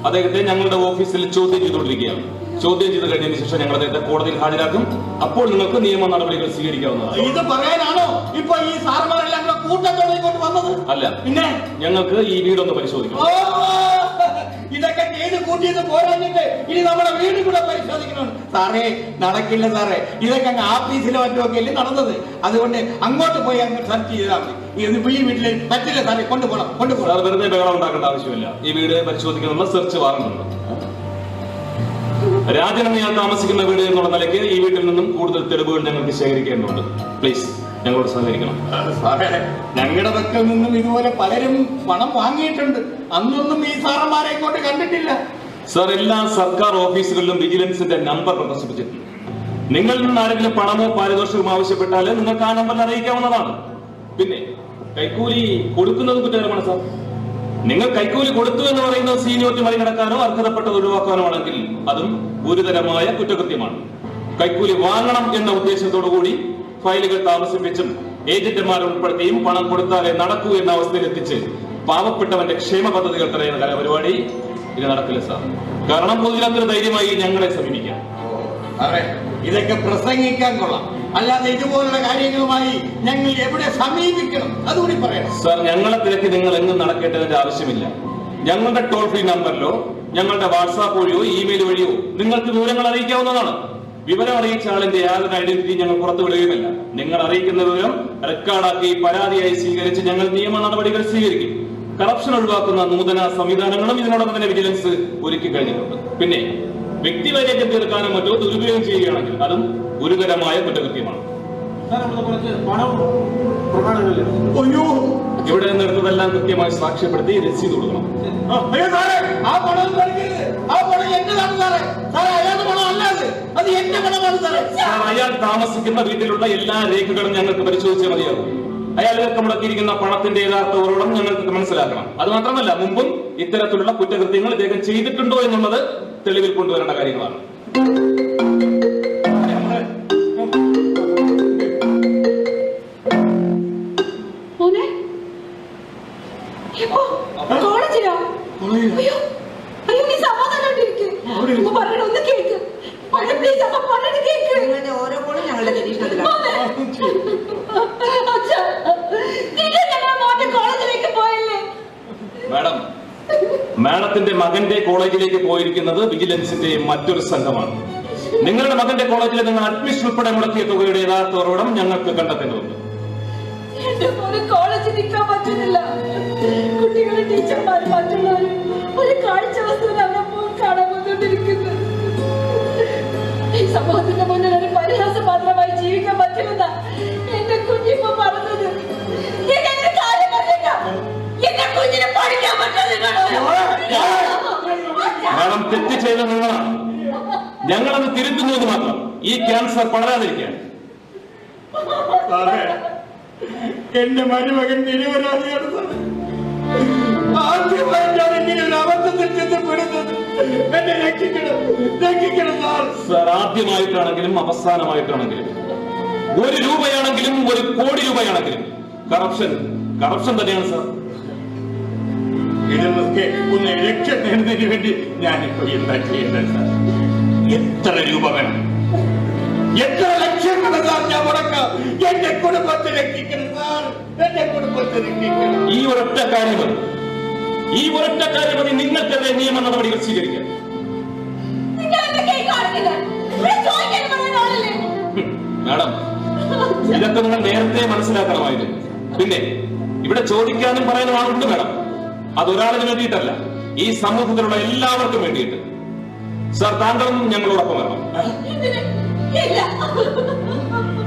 അദ്ദേഹത്തെ ഞങ്ങളുടെ ഓഫീസിൽ ചോദ്യം ചെയ്തുകൊണ്ടിരിക്കുകയാണ്. ചോദ്യം ചെയ്ത് കഴിഞ്ഞതിന് ശേഷം ഞങ്ങൾ അദ്ദേഹത്തെ കോടതിയിൽ ഹാജരാക്കും. അപ്പോൾ നിങ്ങൾക്ക് നിയമ നടപടികൾ സ്വീകരിക്കാവുന്നതാണ്. ഇത് പറയാനാണോ ഇപ്പൊ ഈ സാറന്മാരെല്ലാം കൂടെ കൂട്ടത്തോടെ ഇങ്ങോട്ട് വന്നത്? അല്ല, പിന്നെ ഞങ്ങൾക്ക് ഈ വീടൊന്ന് പരിശോധിക്കണം. ഇതൊക്കെ ചെയ്ത് കൂട്ടിയത് പോരാഞ്ഞിട്ട് ഇനി നമ്മുടെ വീട് കൂടെ പരിശോധിക്കണം. സാറേ, നടക്കില്ല സാറേ. ഇതൊക്കെ അങ്ങ് ആഫീസിലെ മറ്റുമൊക്കെയല്ലേ നടന്നത്. അതുകൊണ്ട് അങ്ങോട്ട് പോയി അങ്ങ് സെർച്ച് ചെയ്താൽ മതി. ഈ വീട്ടിൽ പറ്റില്ല സാറേ, കൊണ്ടുപോകണം. സാർ വെറുതെ ബഹളം ഉണ്ടാക്കേണ്ട ആവശ്യമില്ല. ഈ വീട് പരിശോധിക്കാനുള്ള സെർച്ച് വാറണ്ടുണ്ട്. രാജൻ ഞാൻ താമസിക്കുന്ന വീട് എന്നുള്ള നിലയ്ക്ക് ഈ വീട്ടിൽ നിന്നും കൂടുതൽ തെളിവുകൾ ഞങ്ങൾക്ക് ശേഖരിക്കേണ്ടതുണ്ട്. പ്ലീസ് ഞങ്ങളോട് സഹകരിക്കണം. സാറേ, ഞങ്ങളുടെ പക്കൽ നിന്നും ഇതുപോലെ പലരും പണം വാങ്ങിയിട്ടുണ്ട്. അന്നൊന്നും ഈ സാറന്മാരെ കൊണ്ട് കണ്ടിട്ടില്ല. സാർ, എല്ലാ സർക്കാർ ഓഫീസുകളിലും വിജിലൻസിന്റെ നമ്പർ പ്രദർശിപ്പിച്ചിട്ടുണ്ട്. നിങ്ങളിൽ നിന്ന് ആരെങ്കിലും പണമോ പാരിതോഷികമോ ആവശ്യപ്പെട്ടാൽ നിങ്ങൾക്ക് ആ നമ്പറിൽ അറിയിക്കാവുന്നതാണ്. പിന്നെ കൈക്കൂലി കൊടുക്കുന്നത് കുറ്റകരമാണ് സാർ. നിങ്ങൾ കൈക്കൂലി കൊടുത്തു എന്ന് പറയുന്നത് സീനിയോറിറ്റി മറികടക്കാനോ അർഹതപ്പെട്ടത് ഒഴിവാക്കാനോ ആണെങ്കിൽ അതും ഗുരുതരമായ കുറ്റകൃത്യമാണ്. കൈക്കൂലി വാങ്ങണം എന്ന ഉദ്ദേശത്തോടുകൂടി ഫയലുകൾ താമസിപ്പിച്ചും ഏജന്റുമാരെ ഉൾപ്പെടുത്തിയും പണം കൊടുത്താലേ നടക്കൂ എന്ന അവസ്ഥയിൽ എത്തിച്ച് പാവപ്പെട്ടവന്റെ ക്ഷേമ പദ്ധതികൾ തടയുന്ന കലാപരിപാടി ഇത് നടക്കില്ല സാർ. കാരണം പൊതുജനത്തിന് ധൈര്യമായി ഞങ്ങളെ സമീപിക്കാം. അതെ, ഇതൊക്കെ പ്രസംഗിക്കാൻ കൊള്ളാം, അല്ലാതെ ഇതുപോലുള്ള കാര്യങ്ങളുമായി ഞങ്ങൾ എവിടെ സമീപിക്കണം അതുകൂടി പറയണം. സാർ, ഞങ്ങളെ തിരക്ക് നിങ്ങൾ എങ്ങും നടക്കേണ്ടതിന്റെ ആവശ്യമില്ല. ഞങ്ങളുടെ ടോൾ ഫ്രീ നമ്പറിലോ ഞങ്ങളുടെ വാട്സാപ്പ് വഴിയോ ഇമെയിൽ വഴിയോ നിങ്ങൾക്ക് വിവരങ്ങൾ അറിയിക്കാവുന്നതാണ്. വിവരം അറിയിച്ച ആളിന്റെ യാതൊരു ഐഡന്റിറ്റി ഞങ്ങൾ പുറത്തുവിടുകയുമില്ല. നിങ്ങൾ അറിയിക്കുന്ന വിവരം റെക്കോർഡാക്കി പരാതിയായി സ്വീകരിച്ച് ഞങ്ങൾ നിയമ നടപടികൾ സ്വീകരിക്കും. കറപ്ഷൻ ഒഴിവാക്കുന്ന നൂതന സംവിധാനങ്ങളും ഇതിനോടൊപ്പം തന്നെ വിജിലൻസ് ഒരുക്കി കഴിഞ്ഞിട്ടുണ്ട്. പിന്നെ വ്യക്തിവൈരാഗ്യം തീർക്കാനും മറ്റോ ദുരുപയോഗം ചെയ്യുകയാണെങ്കിൽ അതും ഗുരുതരമായ കുറ്റകൃത്യമാണ്. അയ്യോ, ഇവിടെ നിന്നെടുത്തതെല്ലാം കൃത്യമായി സാക്ഷ്യപ്പെടുത്തി രസീത് കൊടുക്കണം. അയ്യോ സാറേ, ആ പണം കളിക്കരുത്. ആ പണം എന്റേതാണ് സാറേ. സാറേ, അയാളുടെ പണം അല്ലാതെ അത് എന്റെ പണമാണ് സാറേ. സാർ, അയാൾ താമസിക്കുന്ന വീട്ടിലുള്ള എല്ലാ രേഖകളും ഞങ്ങൾക്ക് പരിശോധിച്ചാൽ മതിയാകും. അയാൾക്ക് മുടക്കിയിരിക്കുന്ന പണത്തിന്റെ യഥാർത്ഥ ഉറവിടം ഞങ്ങൾക്ക് മനസ്സിലാക്കണം. അത് മാത്രമല്ല, മുമ്പും ഇത്തരത്തിലുള്ള കുറ്റകൃത്യങ്ങൾ ഇദ്ദേഹം ചെയ്തിട്ടുണ്ടോ എന്നുള്ളത് തെളിവിൽ കൊണ്ടുവരേണ്ട കാര്യങ്ങളാണ്. കോളേജിലോ? അയ്യോ അയ്യോ, നീ സമാധാനമായിട്ടിരിക്ക്. പറയണ ഒന്ന് കേക്ക്. ഓരോ കോളും ഞങ്ങളുടെ നിരീക്ഷണത്തിലാണ്. കോളേജിലേക്ക് പോയല്ലേ മാഡം, മാഡത്തിന്റെ മകന്റെ കോളേജിലേക്ക് പോയിരിക്കുന്നത് വിജിലൻസിന്റെ മറ്റൊരു സംഘമാണ്. നിങ്ങളുടെ മകന്റെ കോളേജിൽ നിങ്ങൾ അഡ്മിഷൻ ഉൾപ്പെടെ മുടക്കിയ തുകയുടെ യഥാർത്ഥ ഉറവിടം ഞങ്ങൾക്ക് കണ്ടെത്തേണ്ടതുണ്ട്. എന്റെ മോന് കോളേജിൽ നിൽക്കാൻ പറ്റുന്നില്ല. കുട്ടികളും ടീച്ചർമാരും മറ്റുള്ളവരും ഒരു കാഴ്ച വസ്തുവിനെ അവിടെ പോയി കാണാൻ വന്നുകൊണ്ടിരിക്കുന്നു. ഈ സമൂഹത്തിന്റെ മുന്നിൽ ഒരു പരിഹാസം മാത്രമായി ജീവിക്കാൻ പറ്റുമെന്ന എന്റെ കുഞ്ഞിപ്പോ പറഞ്ഞത്. എന്റെ കാര്യം പറഞ്ഞേക്കാം, എന്റെ കുഞ്ഞിനെ പഠിക്കാൻ പറ്റുന്നില്ല. മാഡം, തെറ്റ് ചെയ്ത നിങ്ങളാണ്. ഞങ്ങളത് തിരുത്തുന്നു എന്ന് മാത്രം. ഈ ക്യാൻസർ പടരാതിരിക്കാൻ. എന്റെ മരുമകൻ നിരപരാധിയാണ് സാർ. ആദ്യമായിട്ടാണ് ഇങ്ങനെ ഒരു അബദ്ധത്തിൽ ചെന്നപ്പെടുന്നത്. എന്നെ രക്ഷിക്കണം സാർ. സാർ, ആദ്യമായിട്ടാണെങ്കിലും അവസാനമായിട്ടാണെങ്കിലും 1 രൂപയാണെങ്കിലും 1 കോടി രൂപയാണെങ്കിലും കറപ്ഷൻ തന്നെയാണ് സാർ. ഇതിനൊക്കെ ഒന്ന് രക്ഷ നേടുന്നതിന് വേണ്ടി ഞാനിപ്പോ എന്താ ചെയ്യേണ്ടത് സാർ? എത്ര രൂപ വേണം? എത്ര ലക്ഷങ്ങൾ സാർ ഞാൻ മുടക്കാം? എന്റെ കുടുംബത്തെ രക്ഷിക്കണം സാർ. എന്റെ കുടുംബത്തെ രക്ഷിക്കണം. ഈ ഒരൊറ്റ കാര്യം മതി നിങ്ങൾക്കെതിരെ നിയമ നടപടികൾ സ്വീകരിക്കാൻ. മാഡം, ഇതൊക്കെ നിങ്ങൾ നേരത്തെ മനസ്സിലാക്കണമായിരുന്നു. പിന്നെ ഇവിടെ ചോദിക്കാനും പറയാനും ആളുണ്ട് മാഡം. അതൊരാളിന് വേണ്ടിയിട്ടല്ല, ഈ സമൂഹത്തിലുള്ള എല്ലാവർക്കും വേണ്ടിയിട്ട്. സാർ, താങ്കളും ഞങ്ങളോടൊപ്പം വരണം.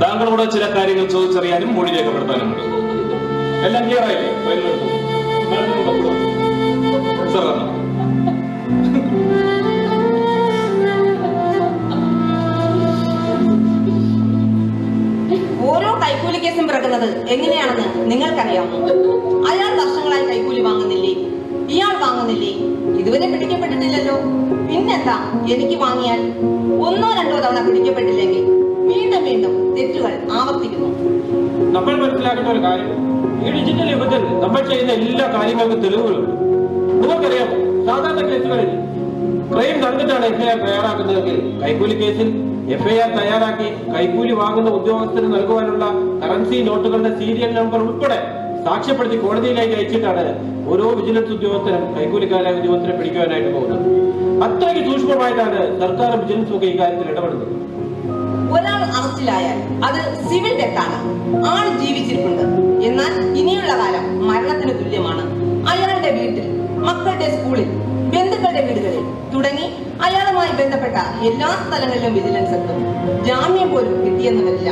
താങ്കളോട് ചില കാര്യങ്ങൾ ചോദിച്ചറിയാനും മൊഴി രേഖപ്പെടുത്താനും ഉണ്ട്. എല്ലാം ക്ലിയർ ആയില്ലേ? സാർ, വരണം. ഓരോ കൈക്കൂലി കേസും പിറക്കുന്നത് എങ്ങനെയാണെന്ന് നിങ്ങൾക്കറിയാമോ? അയാൾ വർഷങ്ങളായി കൈക്കൂലി വാങ്ങുന്നില്ലേ? ഇയാൾ വാങ്ങുന്നില്ലേ? ഇതുവരെ പിടിക്കപ്പെട്ടിട്ടില്ലല്ലോ. പിന്നെന്താ എനിക്ക് വാങ്ങിയാൽ 1 or 2 തവണ പിടിക്കപ്പെട്ടില്ലെങ്കിൽ വീണ്ടും തെറ്റുകൾ ആവർത്തിക്കുന്നു. നമ്മൾ മനസ്സിലാക്കേണ്ട ഒരു കാര്യം, ഈ ഡിജിറ്റൽ യുഗത്തിൽ നമ്മൾ ചെയ്യുന്ന എല്ലാ കാര്യങ്ങൾക്കും തെളിവുകളുണ്ട്. നിങ്ങൾക്കറിയാമോ, സാധാരണ കേസുകളിൽ ക്രൈം നടന്നിട്ടാണ് FIR തയ്യാറാക്കുന്നതെങ്കിൽ കൈക്കൂലി കേസിൽ FIR തയ്യാറാക്കി കൈക്കൂലി വാങ്ങുന്ന ഉദ്യോഗസ്ഥന് നൽകുവാനുള്ള കറൻസി നോട്ടുകളുടെ സീരിയൽ നമ്പർ ഉൾപ്പെടെ സാക്ഷ്യപ്പെടുത്തി കോടതിയിലേക്ക് അയച്ചിട്ടാണ് ഓരോ വിജിലൻസ് ഉദ്യോഗസ്ഥരും കൈക്കൂലിക്കാരായ ഉദ്യോഗസ്ഥരെ പിടിക്കുവാനായിട്ട് പോകുന്നത്. അത്രയ്ക്ക് സൂക്ഷ്മമായിട്ടാണ് സർക്കാർ വിജിലൻസ് ഒക്കെ ഇക്കാര്യത്തിൽ ഇടപെടുന്നത്. ഒരാൾ അറസ്റ്റിലായാൽ അത് സിവിൽ ഡെത്താണ്. ആൾ ജീവിച്ചിരിപ്പുണ്ട്, എന്നാൽ ഇനിയുള്ള കാലം മരണത്തിന് തുല്യമാണ്. അയാളുടെ വീട്ടിൽ, മക്കളുടെ സ്കൂളിൽ, ബന്ധുക്കളുടെ വീടുകളിൽ തുടങ്ങി അയാളുമായി ബന്ധപ്പെട്ട എല്ലാ സ്ഥലങ്ങളിലും വിജിലൻസ് എത്തും. ജാമ്യം പോലും കിട്ടിയെന്ന് വരില്ല.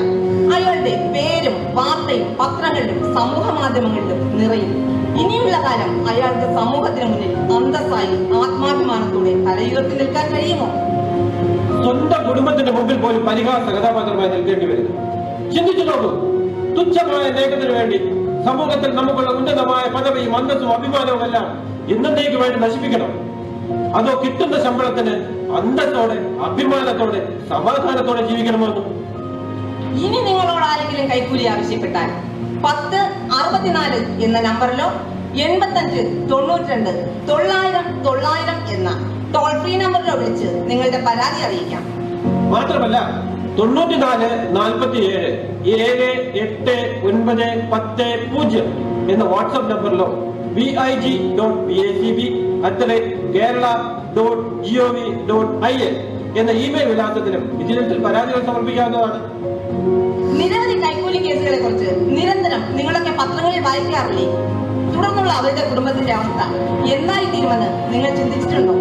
അയാളുടെ പേരും വാർത്തയും പത്രങ്ങളിലും സമൂഹ മാധ്യമങ്ങളിലും നിറയും. ഇനിയുള്ള കാലം അയാൾക്ക് സമൂഹത്തിന് മുന്നിൽ അന്തസ്സായി ആത്മാഭിമാനത്തോടെ തലയുയർത്തി നിൽക്കാൻ കഴിയുമോ? സ്വന്തം കുടുംബത്തിന്റെ മുമ്പിൽ പോലും പരിഹാസ കഥാപാത്രമായി നിൽക്കേണ്ടി വരുന്നു. ചിന്തിച്ചു നോക്കൂ, തുച്ഛമായ നേട്ടത്തിന് വേണ്ടി സമൂഹത്തിൽ നമുക്കുള്ള ഉന്നതമായ പദവിയും അന്തസ്സും അഭിമാനവും എല്ലാം എന്നേക്ക് വേണ്ടി നശിപ്പിക്കണം. അതോ കിട്ടുന്ന ശമ്പളത്തിന് അന്തസ്സോടെ, അഭിമാനത്തോടെ, സമാധാനത്തോടെ ജീവിക്കണമെന്നും? ഇനി നിങ്ങളോട് ആരെങ്കിലും കൈക്കൂലി ആവശ്യപ്പെട്ടാൽ 1064 എന്ന നമ്പറിലോ 85 92 900 900 എന്ന ടോൾ ഫ്രീ നമ്പറിലോ വിളിച്ച് നിങ്ങളുടെ പരാതി അറിയിക്കാം. മാത്രമല്ല 94 47 78910 എന്ന വാട്സ്ആപ്പ് നമ്പറിലോ vig.vacb@kerala.gov.in എന്ന ഇമെയിൽ വിലാസത്തിലും വിജിലൻസിൽ പരാതികൾ സമർപ്പിക്കാവുന്നതാണ്. നിരവധി കൈക്കൂലി കേസുകളെ കുറിച്ച് നിരന്തരം നിങ്ങളൊക്കെ പത്രങ്ങളിൽ വായിക്കാറില്ലേ? തുടർന്നുള്ള അവരുടെ കുടുംബത്തിന്റെ അവസ്ഥ എന്നായി തീരുമെന്ന് നിങ്ങൾ ചിന്തിച്ചിട്ടുണ്ടോ?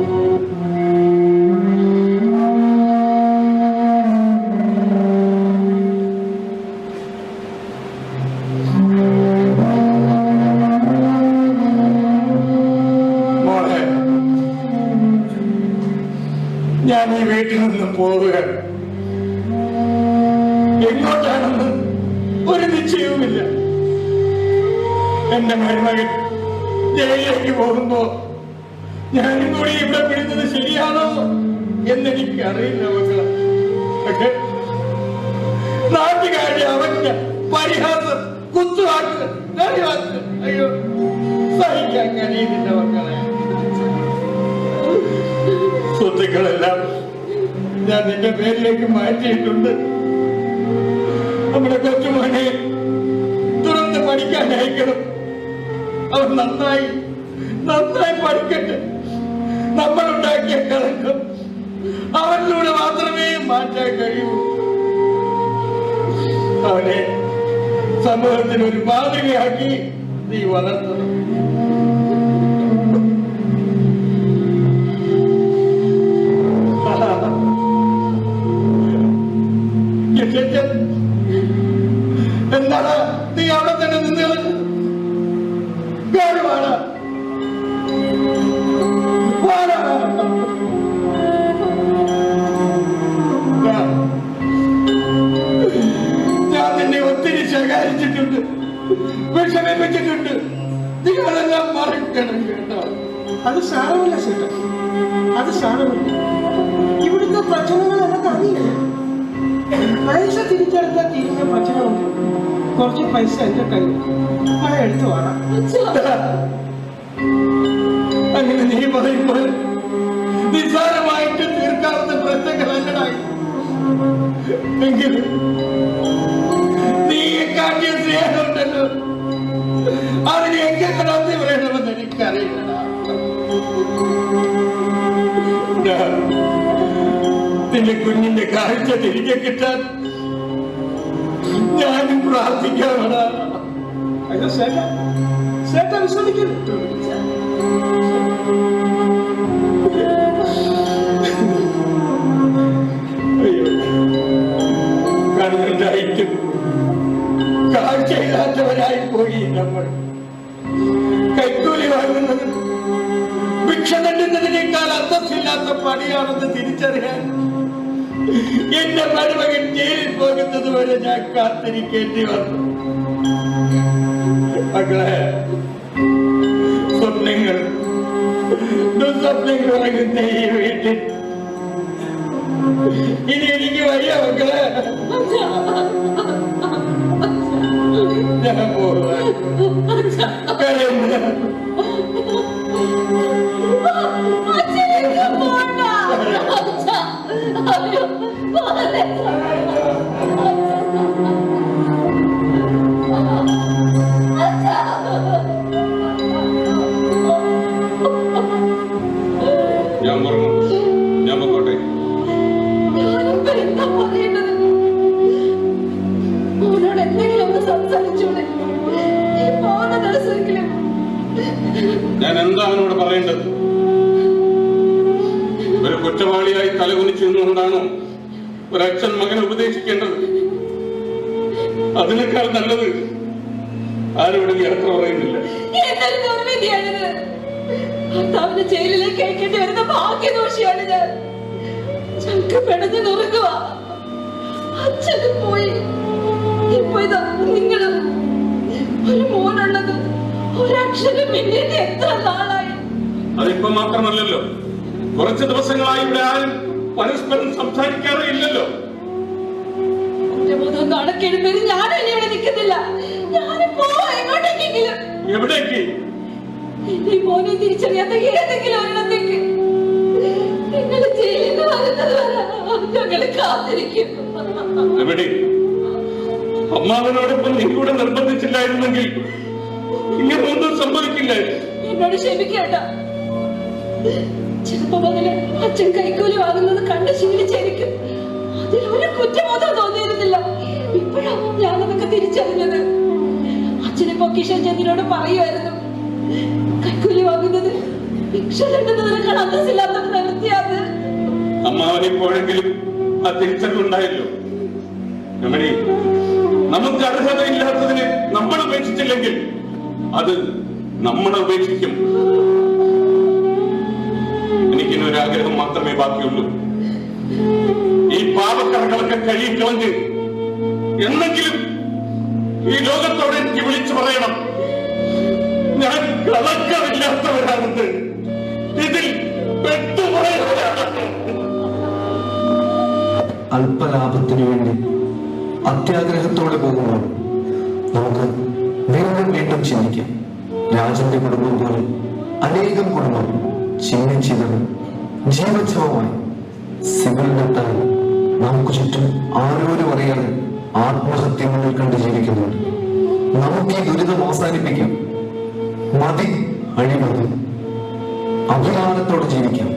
ഞാൻ ഈ വീട്ടിൽ നിന്ന് പോവുകയാണ്. എങ്ങോട്ടാണെന്ന് ഒരു നിശ്ചയവുമില്ല. എന്റെ മരുമകൻ ജയിലിലേക്ക് പോകുമ്പോ ഞാനും കൂടി ഇവിടെ പിടിച്ചത് ശരിയാണോ എന്നെനിക്ക് അറിയില്ല മക്കളെ. പക്ഷെ നാട്ടുകാരുടെ അവജ്ഞ, പരിഹാസം, കുത്തുവാക്ക്, കളിവാക്ക്, അയ്യോ സഹിക്കാൻ കഴിയുന്നില്ല മക്കളെ. സ്വത്തുക്കളെല്ലാം ഞാൻ നിന്റെ പേരിലേക്ക് മാറ്റിയിട്ടുണ്ട്. നമ്മുടെ കൊച്ചുമോനെ തുറന്ന് പഠിക്കാൻ അയക്കണം. അവർ നന്നായി പഠിക്കട്ടെ. നമ്മളുണ്ടാക്കിയ കളങ്കം അവരിലൂടെ മാത്രമേ മാറ്റാൻ കഴിയൂ. അവനെ സമൂഹത്തിന് ഒരു മാതൃകയാക്കി നീ വളർത്തണം. എന്താണ് നീ അവിടെ തന്നെ നിന്ന് കാര്യമാണ്? ഞാൻ നിന്നെ ഒത്തിരി ശകാരിച്ചിട്ടുണ്ട്, വിഷമിപ്പിച്ചിട്ടുണ്ട്. നീ അതെല്ലാം മറക്കണം കേട്ടോ. അത് സാരമില്ല ചേട്ടാ, അത് സാരമില്ല. ഇവിടുത്തെ പ്രശ്നങ്ങളെല്ലാം അറിയില്ല. പൈസ തിരിച്ചെടുത്താൽ തീരുന്ന പ്രശ്നമുണ്ട്. കുറച്ച് പൈസ എന്റെ കയ്യിൽ ഞാൻ എടുത്തു വേണം. അങ്ങനെ നീ പറയുമ്പോൾ നിസ്സാരമായിട്ട് തീർക്കാവുന്ന പ്രശ്നങ്ങളല്ലടായി. എങ്കിലും നീ കാട്ടിയ സ്നേഹമുണ്ടല്ലോ, അതിന് എങ്ങനെ നന്ദി പറയണമെന്ന് എനിക്കറിയില്ലടാ. നിന്റെ കുഞ്ഞിന്റെ കാഴ്ച തിരികെ കിട്ടാൻ ഞാനും പ്രാർത്ഥിക്കാമടാ. അയ്യോ ചേട്ടാ, ചേട്ടാ വിശ്വസിക്കുന്നു. കണ്ണുണ്ടായിട്ടും കാഴ്ചയില്ലാത്തവരായി പോയി നമ്മൾ. കൈക്കൂലി വാങ്ങുന്നത് ഭിക്ഷ തണ്ടുന്നതിനേക്കാൾ അന്തസ്സില്ലാത്ത പണിയാണെന്ന് തിരിച്ചറിയാൻ എന്റെ മരുമകൻ ജയിലിൽ പോകുന്നത് വരെ ഞാൻ കാത്തിരിക്കേണ്ടി വന്നു. മക്കളെ, സ്വപ്നങ്ങൾ ദുസ്വപ്നങ്ങൾ ഉറങ്ങുന്ന ഈ വീട്ടിൽ ഇനി എനിക്ക് വയ്യ മക്കളെ. ഞാൻ പോവാൻ ഞാൻ പൊക്കോട്ടെ. എന്താ പറയേണ്ടത്? മോനോട് എന്തെങ്കിലും ഒന്ന് സംസാരിച്ചൂടെ? ഈ പോകുന്ന ദിവസമെങ്കിലും ഞാൻ എന്താ അവനോട് പറയേണ്ടത്? ഒരു കുറ്റവാളിയായി തലകുനിച്ചു നിന്നുകൊണ്ടാണോ ഒരച്ഛൻ മകനെ ഉപദേശിക്കേണ്ടത്? അതിനേക്കാൾ നല്ലത് ആരോടും യാത്ര പറയുന്നില്ല. എന്തൊരു ദുർവിധിയാണിത്! ഭർത്താവിന് ജയിലിലേക്ക് അയക്കേണ്ടി വരുന്ന ഭാഗ്യദോഷിയാണ് ഞാൻ. ചങ്ക് പെടഞ്ഞു നുറുക്കുക. അച്ഛനും പോയി, ഇപ്പൊ ഇതാ നിങ്ങളും. ഒരു മോനുള്ളത് ഒരക്ഷരം പിന്നീട് എത്ര നാളായി? അതിപ്പോ മാത്രമല്ലല്ലോ, കുറച്ച് ദിവസങ്ങളായി ഇവിടെ ആരും പരസ്പരം സംസാരിക്കാറേ ഇല്ലല്ലോ. കുറ്റബോധം നടക്കെടുപ്പേര് ഞാനും ഇനി ഇവിടെ നിൽക്കുന്നില്ല. ഞാനും പോവാ എങ്ങോട്ടേക്കെങ്കിലും. എവിടേക്ക്? ഈ മോനെ തിരിച്ചറിയാത്ത ഏതെങ്കിലും ഒരിടത്തേക്ക്. നിങ്ങൾ ജയിലിൽ നിന്ന് വരുന്നത് വരെ ഞങ്ങൾ കാത്തിരിക്കും. എവിടെ? അമ്മാവനോടൊപ്പം നീ കൂടെ നിർബന്ധിച്ചില്ലായിരുന്നെങ്കിൽ ഇങ്ങനെ ഒന്നും സംഭവിക്കില്ലായിരുന്നു. എന്നോട് ക്ഷമിക്കേണ്ട. ചെറുപ്പം മുതല് അച്ഛൻ കൈക്കൂലി വാങ്ങുന്നത് കണ്ട് ശീലിച്ചായിരിക്കും. അതിലൊരു കുറ്റബോധം തോന്നിയിരുന്നില്ല. ഇപ്പോഴാണ് ഞാൻ അതൊക്കെ തിരിച്ചറിഞ്ഞത്. അച്ഛനെ പൊക്കിഷൻ ചെന്നിനോട് പറയുമായിരുന്നു, കൈക്കൂലി വാങ്ങുന്നത് ഭിക്ഷ തണ്ടുന്നതിനേക്കാൾ അന്തസ്സില്ലാത്ത പ്രവൃത്തിയാണ്. അമ്മാവനെപ്പോഴെങ്കിലും ആ തിരിച്ചറിവുണ്ടായല്ലോ. രമണി, നമുക്ക് അർഹതയില്ലാത്തതിനെ നമ്മൾ ഉപേക്ഷിച്ചില്ലെങ്കിൽ അത് നമ്മളെ ഉപേക്ഷിക്കും. എനിക്കിനൊരാഗ്രഹം മാത്രമേ ബാക്കിയുള്ളൂ. ഈ പാപക്കറകളൊക്കെ കഴിയിക്കളഞ്ഞ് എന്നെങ്കിലും ഈ ലോകത്തോടെ എനിക്ക് വിളിച്ചു പറയണം, ഞാൻ കളങ്കമില്ലാത്തവരാണെന്ന്. ഇതിൽ പെട്ടുപോയവരാണ്. അല്പലാഭത്തിനു വേണ്ടി അത്യാഗ്രഹത്തോടെ പോകുമ്പോൾ നമുക്ക് വീണ്ടും വീണ്ടും ചിന്തിക്കാം. രാജന്റെ കുടുംബം പോലെ അനേകം കുടുംബം ചിഹ്നം ജീവച്ഛവമായി സിവിലിനെത്താൻ നമുക്ക് ചുറ്റും ആരോരും അറിയാതെ ആത്മഹത്യകളിൽ കണ്ട് ജീവിക്കുന്നുണ്ട്. നമുക്ക് ഈ ദുരിതം അവസാനിപ്പിക്കാം. മതി അഴിമതി, അഭിമാനത്തോടെ ജീവിക്കാം.